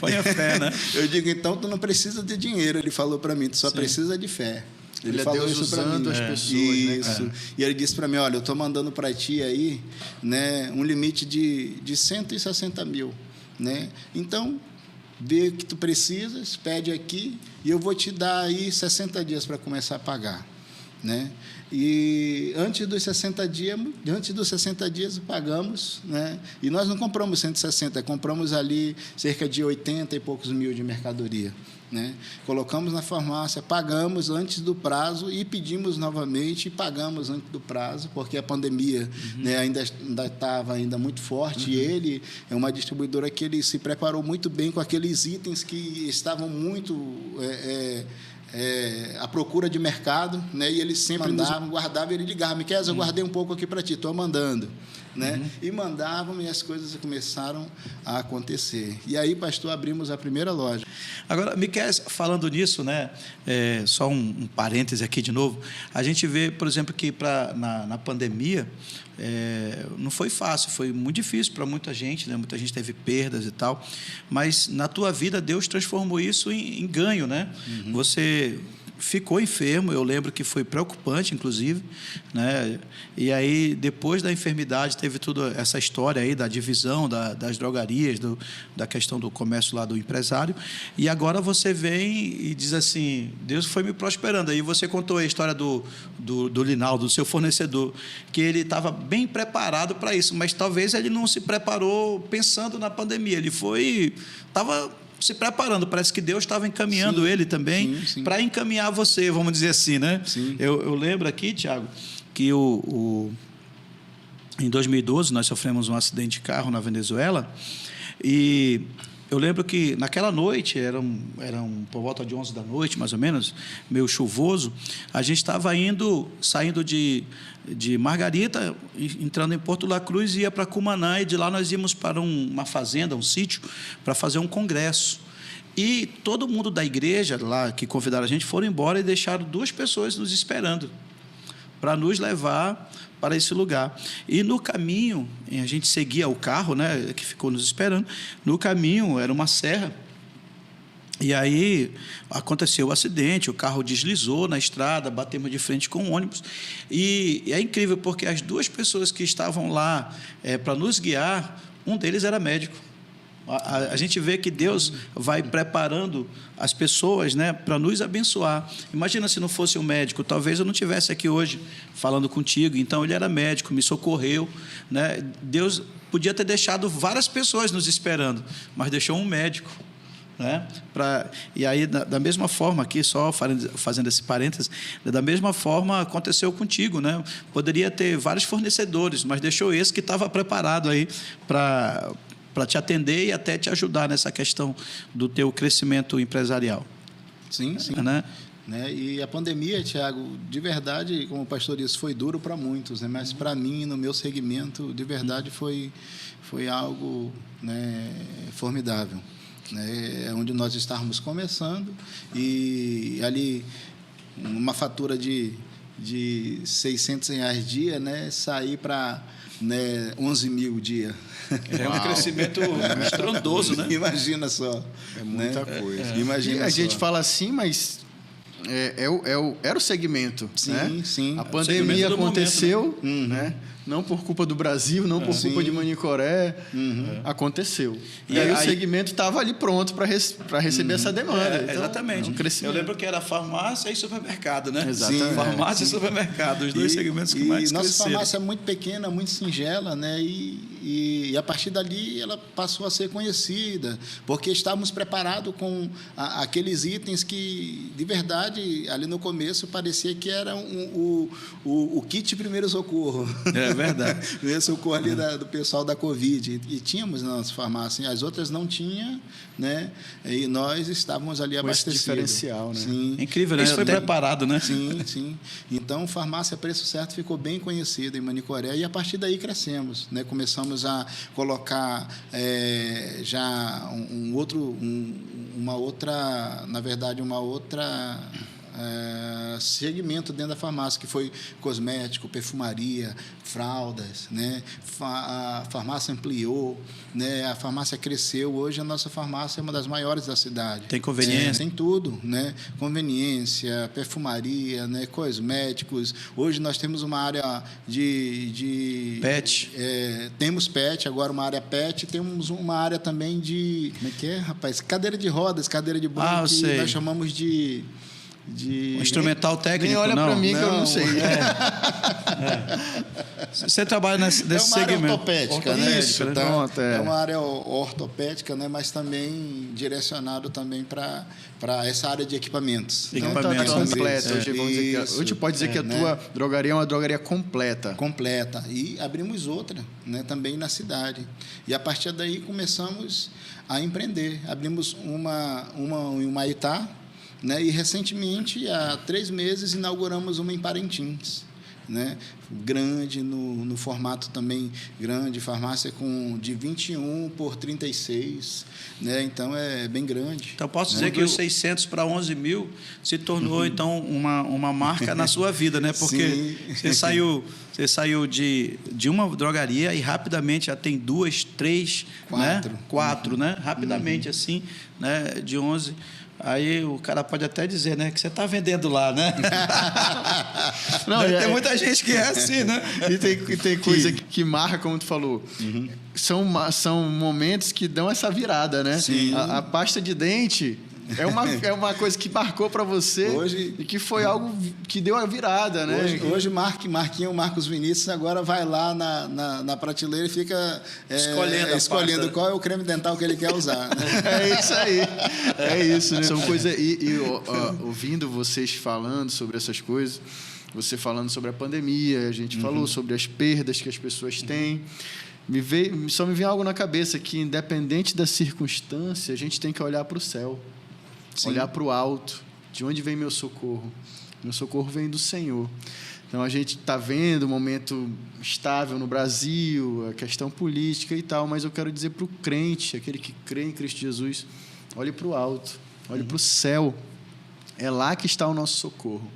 Põe a fé, né? Eu digo, então tu não precisa de dinheiro. Ele falou para mim, tu só precisa de fé. Ele falou Deus isso para mim. as pessoas, isso. Né? E ele disse para mim, olha, eu estou mandando para ti aí, né, um limite de 160 mil. Né? Então, vê o que tu precisas, pede aqui, e eu vou te dar aí 60 dias para começar a pagar. Né? E antes dos 60 dias pagamos, né? E nós não compramos 160, compramos ali cerca de 80 e poucos mil de mercadoria, né? Colocamos na farmácia, pagamos antes do prazo e pedimos novamente e pagamos antes do prazo, porque a pandemia, né, ainda estava muito forte, e ele é uma distribuidora que ele se preparou muito bem com aqueles itens que estavam muito à procura de mercado, né? E ele sempre guardava, ele ligava, Miquel, eu guardei um pouco aqui para ti, estou mandando. Né? E mandavam, e as coisas começaram a acontecer. E aí, pastor, abrimos a primeira loja. Agora, Miquel, falando nisso, né, só um parêntese aqui de novo, a gente vê, por exemplo, que na pandemia não foi fácil, foi muito difícil para muita gente, né? Muita gente teve perdas e tal, mas na tua vida Deus transformou isso em ganho, né? Você ficou enfermo, eu lembro que foi preocupante, inclusive, né? E aí, depois da enfermidade, teve toda essa história aí da divisão das drogarias, da questão do comércio lá do empresário, e agora você vem e diz assim, Deus foi me prosperando. Aí você contou a história do Linaldo, do seu fornecedor, que ele estava bem preparado para isso, mas talvez ele não se preparou pensando na pandemia, ele estava se preparando, parece que Deus estava encaminhando ele também para encaminhar você, vamos dizer assim, né? Eu lembro aqui, Tiago, que em 2012 nós sofremos um acidente de carro na Venezuela, e eu lembro que naquela noite, era por volta de 11 da noite, mais ou menos, meio chuvoso, a gente estava saindo de Margarita, entrando em Porto La Cruz, ia para Cumaná, e de lá nós íamos para uma fazenda, um sítio, para fazer um congresso. E todo mundo da igreja lá que convidaram a gente foram embora e deixaram 2 pessoas nos esperando para nos levar para esse lugar. E no caminho, a gente seguia o carro, né, que ficou nos esperando. No caminho era uma serra. E aí aconteceu o acidente, o carro deslizou na estrada, batemos de frente com o ônibus. E é incrível, porque as 2 pessoas que estavam lá para nos guiar, um deles era médico. A gente vê que Deus vai preparando as pessoas, né, para nos abençoar. Imagina se não fosse um médico, talvez eu não estivesse aqui hoje falando contigo. Então, ele era médico, me socorreu, né? Deus podia ter deixado várias pessoas nos esperando, mas deixou um médico, né? E aí, da mesma forma, aqui só fazendo esse parênteses, da mesma forma aconteceu contigo, né? Poderia ter vários fornecedores, mas deixou esse que estava preparado aí para te atender e até te ajudar nessa questão do teu crescimento empresarial. Sim, sim. Né? E a pandemia, Tiago, de verdade, como o pastor disse, foi duro para muitos, né? Mas para mim, no meu segmento, de verdade, foi algo, né, formidável. Né? É onde nós estávamos começando, e ali uma fatura de R$600 dia, né, sair para, né, 11 mil dia. É um crescimento estrondoso, né? Imagina só. É muita coisa. Imagina e a só. gente fala assim, mas era o segmento. Sim, né? sim. A pandemia aconteceu, momento, né? Não por culpa do Brasil, não por culpa de Manicoré, aconteceu. E aí o segmento estava ali pronto para receber essa demanda. Então, exatamente. Um crescimento. Eu lembro que era farmácia e supermercado, né? Exatamente. Farmácia e supermercado, os 2 segmentos que mais cresceram. Nossa farmácia é muito pequena, muito singela, né? E a partir dali ela passou a ser conhecida, porque estávamos preparados com aqueles itens que, de verdade, ali no começo parecia que era o kit primeiro socorro. É verdade. Primeiro socorro ali do pessoal da Covid. E tínhamos na nossa farmácia, as outras não tinham, né? E nós estávamos ali abastecidos. Esse diferencial, né? Sim. Incrível, né? Isso foi preparado, né? Sim, sim. Então, Farmácia Preço Certo ficou bem conhecida em Manicoré, e a partir daí crescemos, né? Começamos a colocar já uma outra segmento dentro da farmácia, que foi cosmético, perfumaria, fraldas, né? A farmácia ampliou, né? A farmácia cresceu. Hoje a nossa farmácia é uma das maiores da cidade. Tem conveniência? Tem tudo, né? Conveniência, perfumaria, né? Cosméticos. Hoje nós temos uma área de pet. Temos pet, agora uma área pet. Temos uma área também de... Como é que é, rapaz? Cadeira de rodas, cadeira de banco, que nós chamamos de um instrumental técnico. Nem olha para mim que eu não sei. Você trabalha nesse segmento. Área ortopédica, né? Isso, então, é uma área ortopédica, né? Mas também direcionado também para essa área de equipamentos. Então está completo. Hoje pode dizer que a tua drogaria é uma drogaria completa. Completa. E abrimos outra, né? Também na cidade. E a partir daí começamos a empreender. Abrimos uma em Humaitá, né? E recentemente, há 3 meses, inauguramos uma em Parintins, né? Grande, no formato também grande, farmácia de 21 por 36, né? Então é bem grande. Então posso dizer que os 600 para 11 mil se tornou então uma marca na sua vida, né? Porque você saiu de uma drogaria e rapidamente já tem 2, 3, 4, né? Rapidamente assim, né? De 11. Aí o cara pode até dizer, né, que você está vendendo lá, né? Não, tem muita gente que é assim, né? E tem coisa que marca, como tu falou. São momentos que dão essa virada, né? Sim. A pasta de dente é uma coisa que marcou para você hoje, e que foi algo que deu a virada, né? Hoje Marcos Vinícius agora vai lá na prateleira e fica escolhendo qual é o creme dental que ele quer usar. É isso aí. É isso, né? São coisas... ouvindo vocês falando sobre essas coisas, você falando sobre a pandemia, a gente falou sobre as perdas que as pessoas têm. só me vem algo na cabeça, que independente da circunstância, a gente tem que olhar para o céu, olhar para o alto. De onde vem meu socorro? Meu socorro vem do Senhor. Então, a gente está vendo um momento estável no Brasil, a questão política e tal, mas eu quero dizer para o crente, aquele que crê em Cristo Jesus, olhe para o alto, olhe para o céu. É lá que está o nosso socorro.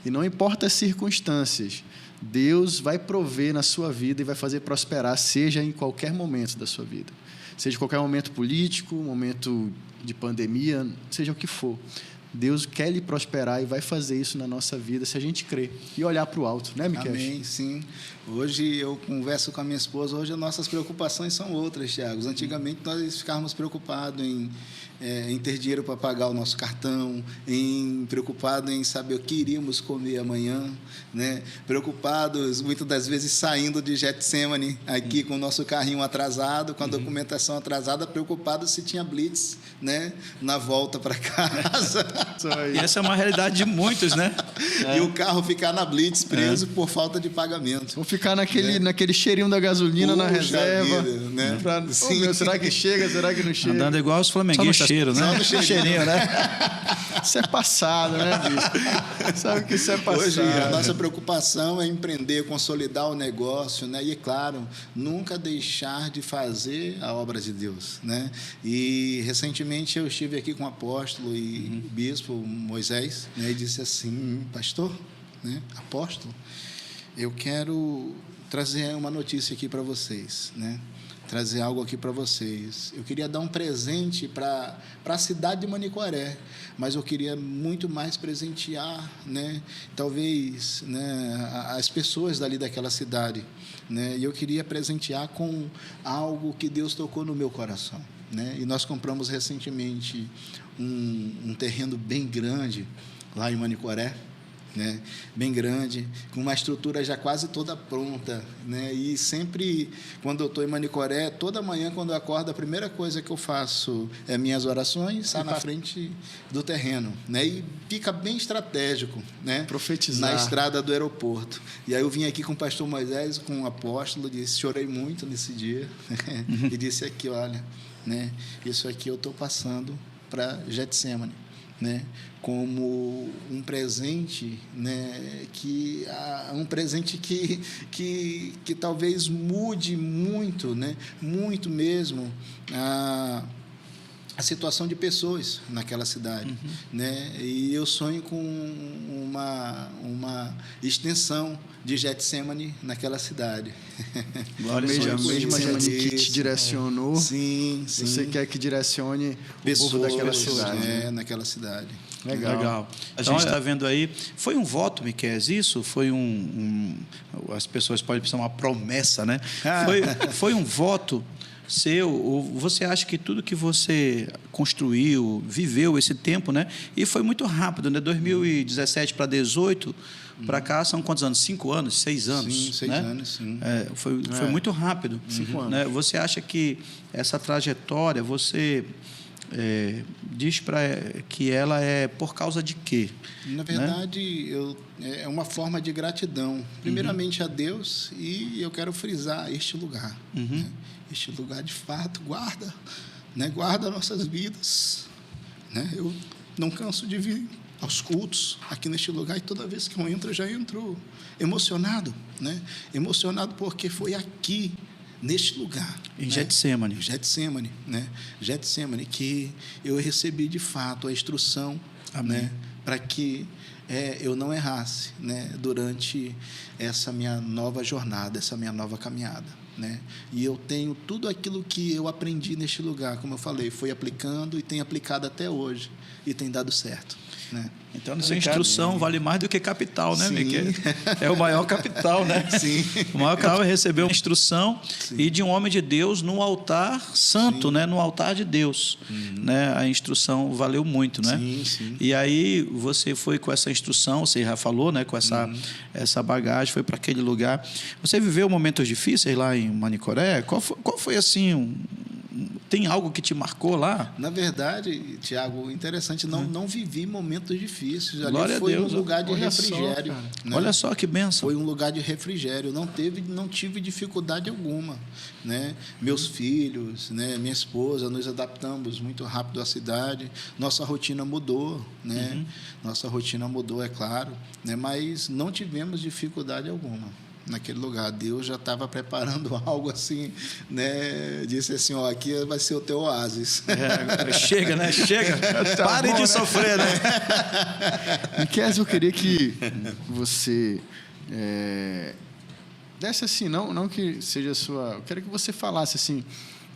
E não importa as circunstâncias, Deus vai prover na sua vida e vai fazer prosperar, seja em qualquer momento da sua vida. Seja em qualquer momento político, momento de pandemia, seja o que for. Deus quer lhe prosperar e vai fazer isso na nossa vida se a gente crer e olhar para o alto, né, Miquel? Amém, sim. Hoje eu converso com a minha esposa, hoje as nossas preocupações são outras, Tiago. Antigamente nós ficávamos preocupados em ter dinheiro para pagar o nosso cartão, preocupados em saber o que iríamos comer amanhã, né? Preocupados, muitas das vezes, saindo de Getsemane aqui com o nosso carrinho atrasado, com a documentação atrasada, preocupados se tinha blitz, né? Na volta para casa. E essa é uma realidade de muitos, né? E o carro ficar na blitz preso por falta de pagamento. Vou ficar naquele cheirinho da gasolina na reserva. Vida, né? Será que chega? Será que não chega? Andando igual os flamenguistas. Cheiro, né? Só no cheirinho, né? Isso é passado, né, bicho? Sabe que isso é passado. Hoje, a nossa preocupação é empreender, consolidar o negócio, né? E, é claro, nunca deixar de fazer a obra de Deus, né? E, recentemente, eu estive aqui com o apóstolo e bispo Moisés, né? E disse assim, pastor, né? Apóstolo, eu quero trazer uma notícia aqui para vocês, né? Trazer algo aqui para vocês. Eu queria dar um presente para a cidade de Manicoré, mas eu queria muito mais presentear, né? Talvez, né, as pessoas dali daquela cidade, né? E eu queria presentear com algo que Deus tocou no meu coração, né? E nós compramos recentemente um terreno bem grande lá em Manicoré, né? Bem grande, com uma estrutura já quase toda pronta, né? E sempre, quando eu estou em Manicoré, toda manhã, quando eu acordo, a primeira coisa que eu faço é minhas orações na frente do terreno, né? E fica bem estratégico, né? Profetizar. Na estrada do aeroporto. E aí eu vim aqui com o pastor Moisés, com o apóstolo, disse, chorei muito nesse dia, e disse aqui, olha, né? Isso aqui eu estou passando para Getsemane, né? Como um presente, né? Um presente que talvez mude muito, né? Muito mesmo a situação de pessoas naquela cidade, né? E eu sonho com uma extensão de Getsemane naquela cidade. Glória a Deus. Mesmo que te direcionou. Sim. Você quer que direcione pessoas, o povo daquela cidade. Naquela cidade. Legal. A gente está vendo aí. Foi um voto, Miquel, isso? Foi as pessoas podem pensar uma promessa, né? Foi um voto seu, ou você acha que tudo que você construiu, viveu esse tempo, né? E foi muito rápido, né? 2017 para 2018, para cá são quantos anos? 5 anos, 6 anos? Sim, 6 né? anos, sim. Foi muito rápido. 5 anos. Né? Você acha que essa trajetória, você diz que ela é por causa de quê? Na verdade, né? É uma forma de gratidão. Primeiramente a Deus, e eu quero frisar este lugar. Né? Este lugar, de fato, guarda nossas vidas. Né? Eu não canso de vir aos cultos aqui neste lugar, e toda vez que eu entro, eu já entro emocionado. Né? Emocionado porque foi aqui, neste lugar. Em Getsemane. Getsemane, né? Getsemane, que eu recebi, de fato, a instrução, né? Para que eu não errasse, né? Durante essa minha nova jornada, essa minha nova caminhada, né? E eu tenho tudo aquilo que eu aprendi neste lugar, como eu falei, foi aplicando e tenho aplicado até hoje, e tem dado certo, né? Então, essa instrução vale mais do que capital, né, Sim. Miquel? É o maior capital, né? Sim. O maior capital é receber uma instrução e de um homem de Deus no altar santo, né? No altar de Deus. Né? A instrução valeu muito, né? Sim. E aí você foi com essa instrução, você já falou, né? Com essa bagagem, foi para aquele lugar. Você viveu momentos difíceis lá em Manicoré? Qual foi assim, tem algo que te marcou lá? Na verdade, Tiago, interessante, não vivi momentos difíceis. Ali Glória foi a Deus, um lugar de olha só, refrigério. cara. Né? Olha só que bênção. Foi um lugar de refrigério. Não tive dificuldade alguma. Né? Meus filhos, né? Minha esposa, nos adaptamos muito rápido à cidade. Nossa rotina mudou. Né? Nossa rotina mudou, é claro. Né? Mas não tivemos dificuldade alguma naquele lugar. Deus já estava preparando algo assim, né? Disse assim, ó, aqui vai ser o teu oásis. Chega, né? Chega. Tá Pare bom, de né? sofrer, né? Miqueias, eu queria que você desse assim, não que seja a sua... Eu quero que você falasse assim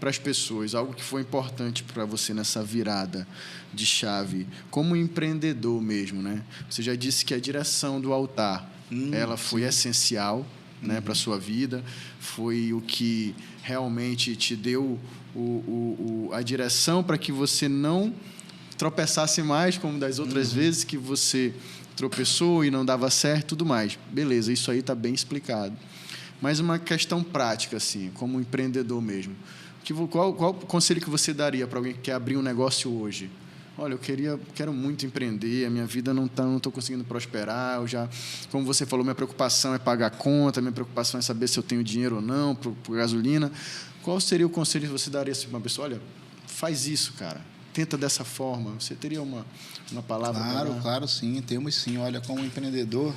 para as pessoas, algo que foi importante para você nessa virada de chave, como empreendedor mesmo, né? Você já disse que a direção do altar, ela foi essencial, né, para a sua vida, foi o que realmente te deu a direção para que você não tropeçasse mais, como das outras vezes que você tropeçou e não dava certo, tudo mais. Beleza, isso aí está bem explicado. Mas uma questão prática, assim, como empreendedor mesmo. Qual o conselho que você daria para alguém que quer abrir um negócio hoje? Olha, quero muito empreender, a minha vida não estou conseguindo prosperar, como você falou, minha preocupação é pagar a conta, minha preocupação é saber se eu tenho dinheiro ou não por gasolina. Qual seria o conselho que você daria para uma pessoa? Olha, faz isso, cara, tenta dessa forma. Você teria uma palavra? Claro, sim, temos sim. Olha, como empreendedor,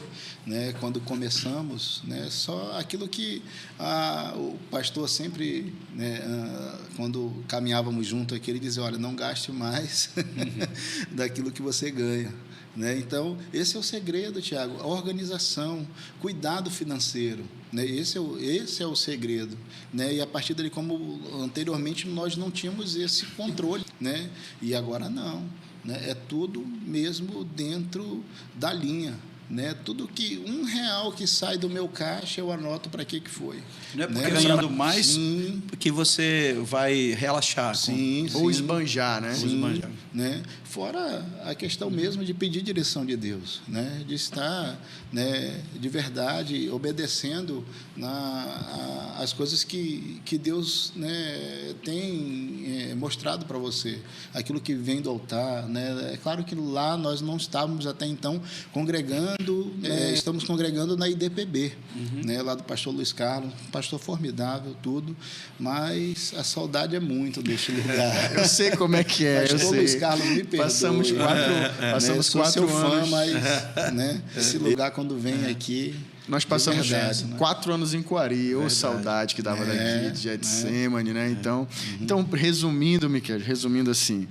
né, quando começamos, né, só aquilo que o pastor sempre, né, quando caminhávamos junto aqui, ele dizia, olha, não gaste mais daquilo que você ganha. Né? Então, esse é o segredo, Tiago, a organização, cuidado financeiro. Né? Esse é o segredo. Né? E a partir dali, como anteriormente nós não tínhamos esse controle, né? E agora não. Né? É tudo mesmo dentro da linha. Né? Tudo que R$1 que sai do meu caixa, eu anoto para que foi. Não é porque né? ganhando mais que você vai relaxar. Ou esbanjar, né? Sim, Ou esbanjar. né? Fora a questão mesmo de pedir direção de Deus, né? De estar, né, de verdade obedecendo as coisas que Deus, né, tem mostrado para você, aquilo que vem do altar, né? É claro que lá nós não estávamos até então congregando, estamos congregando na IDPB, né? Lá do pastor Luiz Carlos, pastor formidável, tudo, mas a saudade é muito deste lugar. Eu sei como é que é. Pastor Luiz Carlos, me perdoe. Passamos 4 fã, anos. mas, né, esse lugar, quando vem aqui... Nós passamos verdade, 4 anos em Coari, ou saudade que dava daqui, de Getsemane, né? Então, resumindo, Miqueias, assim,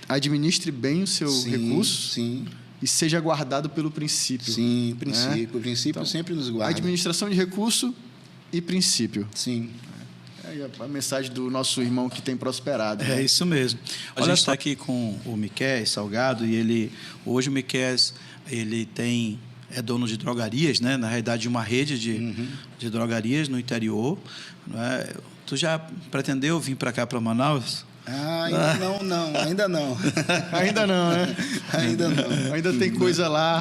administre bem o seu recurso. Sim. E seja guardado pelo princípio. Sim, princípio. Né? O princípio sempre nos guarda. Administração de recurso e princípio. Sim. É a mensagem do nosso irmão que tem prosperado. É, né? isso mesmo. A gente está aqui com o Miqueias Salgado e hoje o Miqueias, ele é dono de drogarias, né? Na realidade, uma rede de drogarias no interior. Né? Tu já pretendeu vir para cá, para Manaus? Ainda não. Ainda não, né? Ainda não. Ainda tem coisa lá.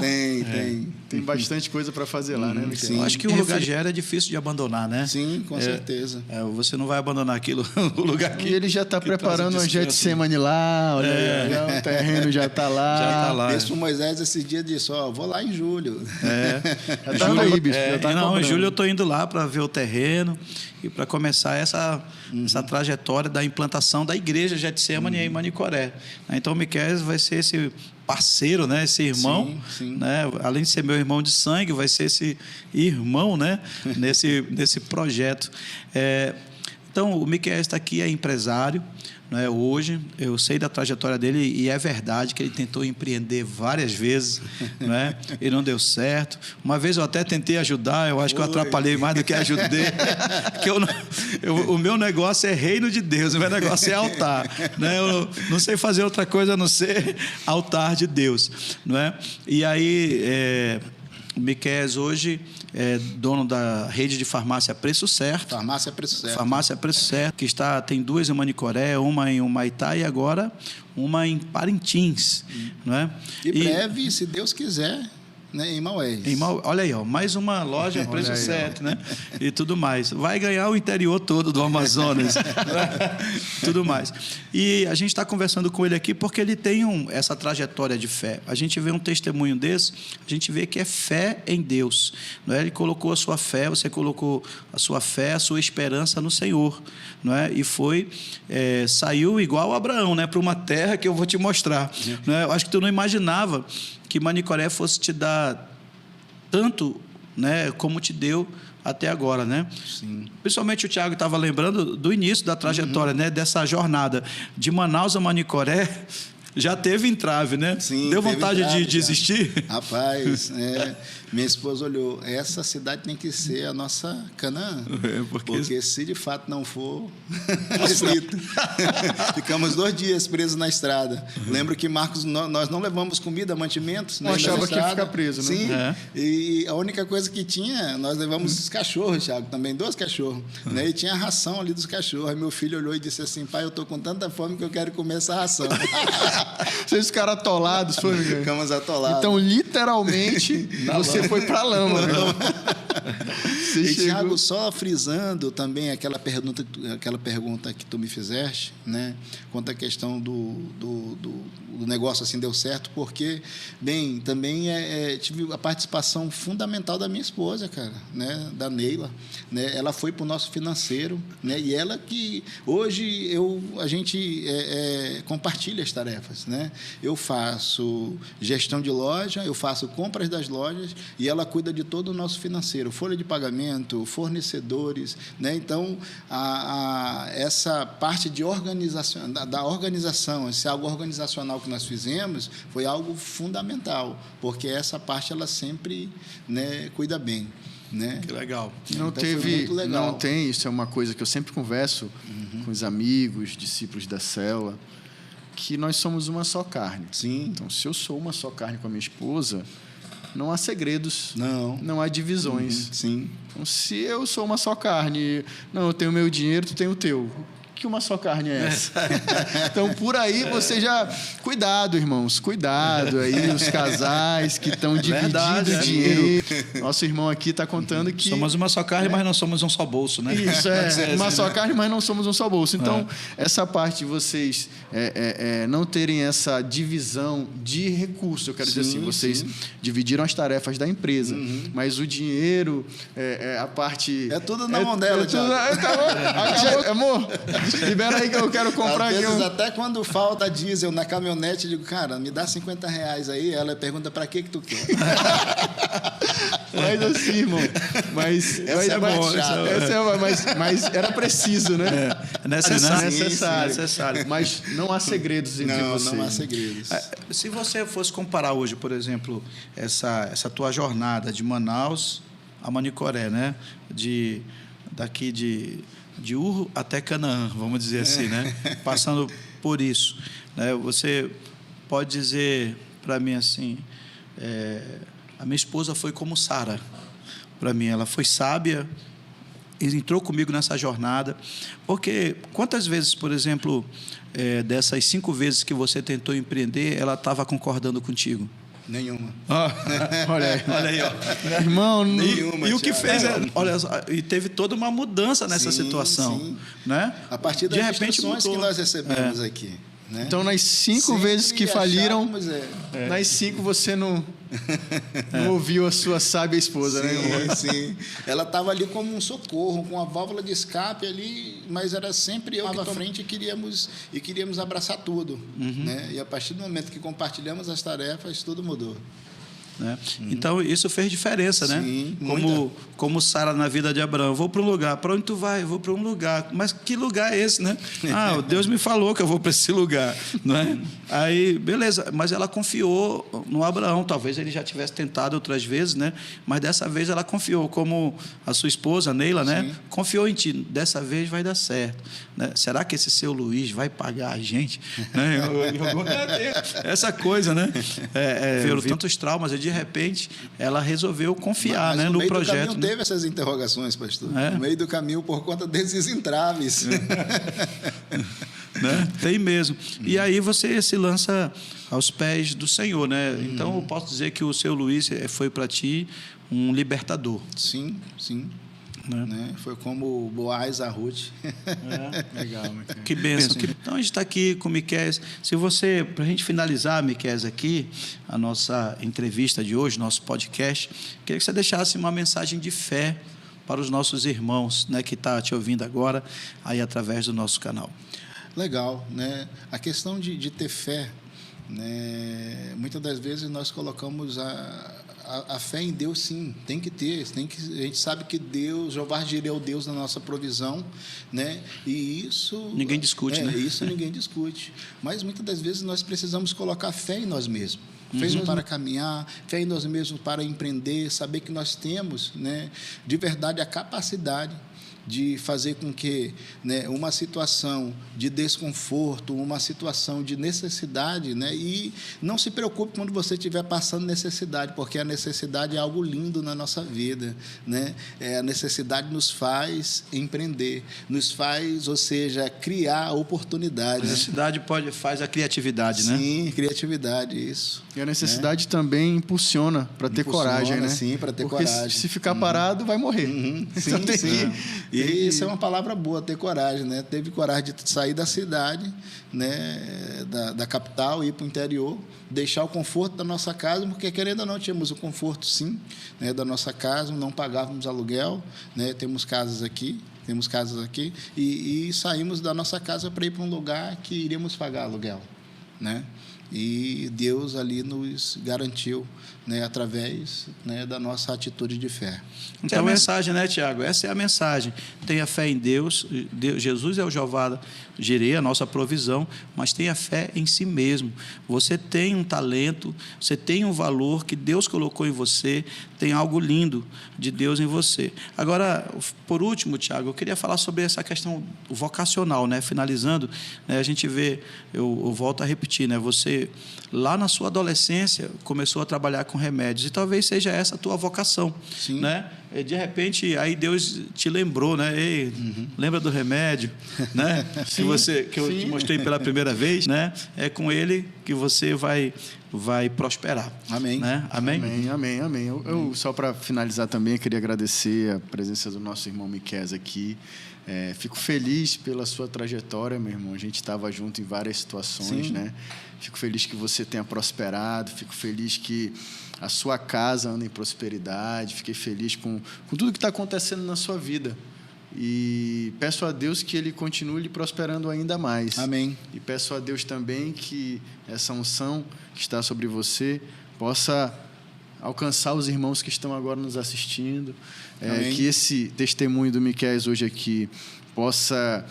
Tem bastante coisa para fazer lá, né, Miqueias? Sim. Eu acho que o lugar já era difícil de abandonar, né? Sim, com certeza. Você não vai abandonar aquilo, o lugar que... E ele já está preparando uma Getsemane lá, olha aí, o terreno já está lá. Já tá lá. Esse Moisés, esse dia, disse, vou lá em julho. Já está aí, bicho. Já tá em cobrando. julho eu estou indo lá para ver o terreno e para começar essa trajetória da implantação da igreja Getsemane em Manicoré. Então, o Miqueias vai ser esse parceiro, né? Esse irmão, sim. Né? Além de ser meu irmão de sangue, vai ser esse irmão, né? nesse projeto. Então, o Miqueias está aqui, é empresário. Né? Hoje, eu sei da trajetória dele e é verdade que ele tentou empreender várias vezes, né? E não deu certo. Uma vez eu até tentei ajudar, eu acho que eu atrapalhei mais do que ajudei. O meu negócio é reino de Deus, o meu negócio é altar. Né? Eu não sei fazer outra coisa a não ser altar de Deus. Não é? E aí, o Miqueias hoje é dono da rede de farmácia Preço Certo. Farmácia Preço Certo. Farmácia Preço Certo, que tem 2 em Manicoré, uma em Humaitá e agora uma em Parintins. Não é? E breve, se Deus quiser, né, em Maués. Olha aí, ó, mais uma loja preço aí, certo, né? E tudo mais. Vai ganhar o interior todo do Amazonas. Tudo mais. E a gente está conversando com ele aqui porque ele tem essa trajetória de fé. A gente vê um testemunho desse, a gente vê que é fé em Deus. Não é? Ele colocou a sua fé, você colocou a sua fé, a sua esperança no Senhor. Não é? E saiu igual Abraão, né? Para uma terra que eu vou te mostrar. Não é? Eu acho que tu não imaginava que Manicoré fosse te dar tanto, né, como te deu até agora, né? Sim. Principalmente o Tiago estava lembrando do início da trajetória, né, dessa jornada de Manaus a Manicoré. Já teve entrave, né? Sim, deu vontade entrave, de desistir? Rapaz, minha esposa olhou, essa cidade tem que ser a nossa Canaã. Porque se de fato não for, ficamos 2 dias presos na estrada. Lembro que Marcos, nós não levamos comida, mantimentos. Não achava que ia ficar preso, né? Sim, e a única coisa que tinha, nós levamos os cachorros, Thiago, também 2 cachorros. Né? E tinha a ração ali dos cachorros. Aí meu filho olhou e disse assim, pai, eu estou com tanta fome que eu quero comer essa ração. Vocês ficaram atolados, foi, Miguel? Ficamos atolados. Então, literalmente, você foi pra lama. E, Thiago, só frisando também aquela pergunta que tu me fizeste, né? Quanto à questão do negócio assim deu certo, porque, bem, também tive a participação fundamental da minha esposa, cara, né? Da Neila, né? Ela foi para o nosso financeiro, né? E ela que hoje a gente compartilha as tarefas, né? Eu faço gestão de loja, eu faço compras das lojas e ela cuida de todo o nosso financeiro, folha de pagamento, fornecedores, né? Então, essa parte de organização, da organização, esse algo organizacional que nós fizemos, foi algo fundamental, porque essa parte ela sempre, né, cuida bem. Né? Que legal. Não tem, isso é uma coisa que eu sempre converso com os amigos, discípulos da célula, que nós somos uma só carne. Sim. Então, se eu sou uma só carne com a minha esposa, não há segredos, não há divisões. Sim. Então, se eu sou uma só carne, não, eu tenho o meu dinheiro, tu tem o teu. Que uma só carne é essa? Então, por aí, você já... Cuidado, irmãos, cuidado aí, os casais que estão dividindo dinheiro. Nosso irmão aqui está contando que... Somos uma só carne, mas não somos um só bolso, né? Isso, uma só carne, mas não somos um só bolso. Então, essa parte de vocês não terem essa divisão de recursos, eu quero dizer assim, vocês dividiram as tarefas da empresa, mas o dinheiro, a parte... É tudo na mão dela, Thiago. Acabou, amor... Libera aí que eu quero comprar às aqui. Vezes, até quando falta diesel na caminhonete, eu digo, cara, me dá R$50 aí. Ela pergunta, para que tu quer? Mas assim, irmão. Mas era preciso, né? Necessário. Mas não há segredos entre vocês. Não há segredos. Se você fosse comparar hoje, por exemplo, essa tua jornada de Manaus a Manicoré, né? Daqui de Urro até Canaã, vamos dizer assim, né? Passando por isso, né? Você pode dizer para mim assim, a minha esposa foi como Sara para mim, ela foi sábia e entrou comigo nessa jornada, porque quantas vezes, por exemplo, dessas 5 vezes que você tentou empreender, ela estava concordando contigo? Nenhuma. Olha aí, ó. Irmão, nenhuma. E o que fez e teve toda uma mudança nessa situação, né? A partir das instruções que nós recebemos aqui. Né? Então, nas 5 vezes que faliram, nas 5 você não ouviu a sua sábia esposa, sim, né? Sim. Ela estava ali como um socorro, com a válvula de escape ali, mas era sempre eu que estava à frente e queríamos abraçar tudo. Né? E a partir do momento que compartilhamos as tarefas, tudo mudou. Né? Então, isso fez diferença, né? Sim, como Sara na vida de Abraão. Vou para um lugar. Para onde tu vai? Eu vou para um lugar. Mas que lugar é esse, né? Deus me falou que eu vou para esse lugar. Não é? Aí, beleza. Mas ela confiou no Abraão. Talvez ele já tivesse tentado outras vezes, né? Mas dessa vez ela confiou, como a sua esposa, Neila, né? Confiou em ti. Dessa vez vai dar certo. Né? Será que esse seu Luiz vai pagar a gente? Né? Essa coisa, né? Viram tantos traumas. De repente, ela resolveu confiar, né, no projeto. No meio do caminho teve essas interrogações, pastor. No meio do caminho, por conta desses entraves. Né? Tem mesmo. E aí você se lança aos pés do Senhor, né? Então, eu posso dizer que o seu Luiz foi para ti um libertador. Sim, sim. Né? Foi como Boaz a Ruth. Legal, Miqueias. Que bênção. Então, a gente está aqui com o Miqueias. Se você, para a gente finalizar, Miqueias, aqui, a nossa entrevista de hoje, nosso podcast, queria que você deixasse uma mensagem de fé para os nossos irmãos, né, que estão te ouvindo agora, aí através do nosso canal. Legal, né? A questão de ter fé, né? Muitas das vezes nós colocamos a fé em Deus, sim, tem que ter, a gente sabe que Deus, Jeová Jireh é o Deus da nossa provisão, né? E isso ninguém discute, né? Isso ninguém discute. Mas muitas das vezes nós precisamos colocar fé em nós mesmos. Fé para caminhar, fé em nós mesmos para empreender, saber que nós temos, né, de verdade a capacidade de fazer com que, né, uma situação de desconforto, uma situação de necessidade, né, e não se preocupe quando você estiver passando necessidade, porque a necessidade é algo lindo na nossa vida, né? A necessidade nos faz empreender, nos faz, ou seja, criar oportunidades. A necessidade faz a criatividade, né? Sim, criatividade, isso. E a necessidade também impulsiona para ter coragem, né? Sim, para ter porque coragem. Se ficar parado, vai morrer. Sim, tem sim. que... E isso é uma palavra boa, ter coragem, né? Teve coragem de sair da cidade, né, da capital, ir para o interior, deixar o conforto da nossa casa, porque querendo ou não, tínhamos o conforto, sim, né, da nossa casa, não pagávamos aluguel, né? Temos casas aqui, e saímos da nossa casa para ir para um lugar que iríamos pagar aluguel, né? E Deus ali nos garantiu, né, através, né, da nossa atitude de fé. Então, a mensagem, né, Tiago? Essa é a mensagem. Tenha fé em Deus. Jesus é o Jeová Jireh, a nossa provisão, mas tenha fé em si mesmo. Você tem um talento, você tem um valor que Deus colocou em você, tem algo lindo de Deus em você. Agora, por último, Tiago, eu queria falar sobre essa questão vocacional, né? Finalizando, né, a gente vê, eu volto a repetir, né? Você, lá na sua adolescência, começou a trabalhar com remédios, e talvez seja essa a tua vocação. Sim. Né? De repente, aí Deus te lembrou, né? Ei, lembra do remédio, né? Que eu te mostrei pela primeira vez, né? É com ele que você vai prosperar. Amém. Né? Amém? Amém. Eu só para finalizar também, queria agradecer a presença do nosso irmão Miqueias aqui. Fico feliz pela sua trajetória, meu irmão. A gente estava junto em várias situações, né? Fico feliz que você tenha prosperado, fico feliz que a sua casa anda em prosperidade, fiquei feliz com tudo que está acontecendo na sua vida. E peço a Deus que Ele continue lhe prosperando ainda mais. Amém. E peço a Deus também que essa unção que está sobre você possa alcançar os irmãos que estão agora nos assistindo. Que esse testemunho do Miqueias hoje aqui possa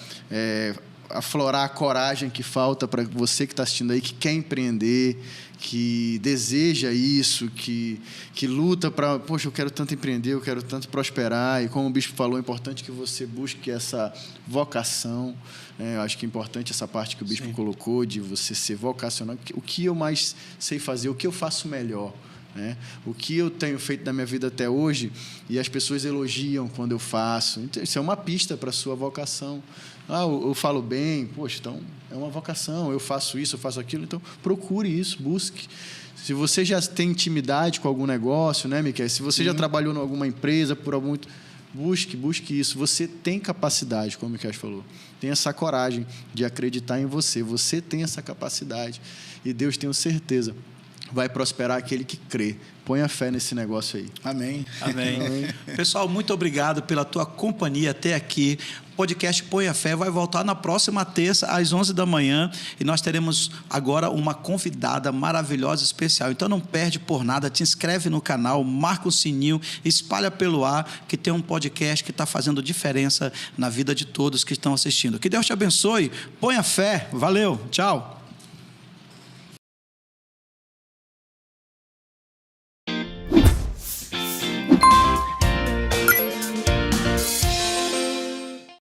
aflorar a coragem que falta para você que está assistindo aí, que quer empreender, que deseja isso, que luta para, poxa, eu quero tanto empreender, eu quero tanto prosperar, e como o bispo falou, é importante que você busque essa vocação, eu acho que é importante essa parte que o bispo colocou, de você ser vocacional, o que eu mais sei fazer, o que eu faço melhor, né? O que eu tenho feito na minha vida até hoje, e as pessoas elogiam quando eu faço, então, isso é uma pista para a sua vocação. Eu falo bem, poxa, então é uma vocação, eu faço isso, eu faço aquilo, então procure isso, busque. Se você já tem intimidade com algum negócio, né, Miqueias? Se você já trabalhou em alguma empresa por algum... Busque isso. Você tem capacidade, como o Miqueias falou. Tem essa coragem de acreditar em você. Você tem essa capacidade. E Deus, tenho certeza, vai prosperar aquele que crê. Ponha fé nesse negócio aí. Amém. Pessoal, muito obrigado pela tua companhia até aqui. O podcast Põe a Fé vai voltar na próxima terça, às 11 da manhã. E nós teremos agora uma convidada maravilhosa, especial. Então, não perde por nada. Te inscreve no canal, marca o sininho, espalha pelo ar, que tem um podcast que está fazendo diferença na vida de todos que estão assistindo. Que Deus te abençoe. Põe a fé. Valeu. Tchau.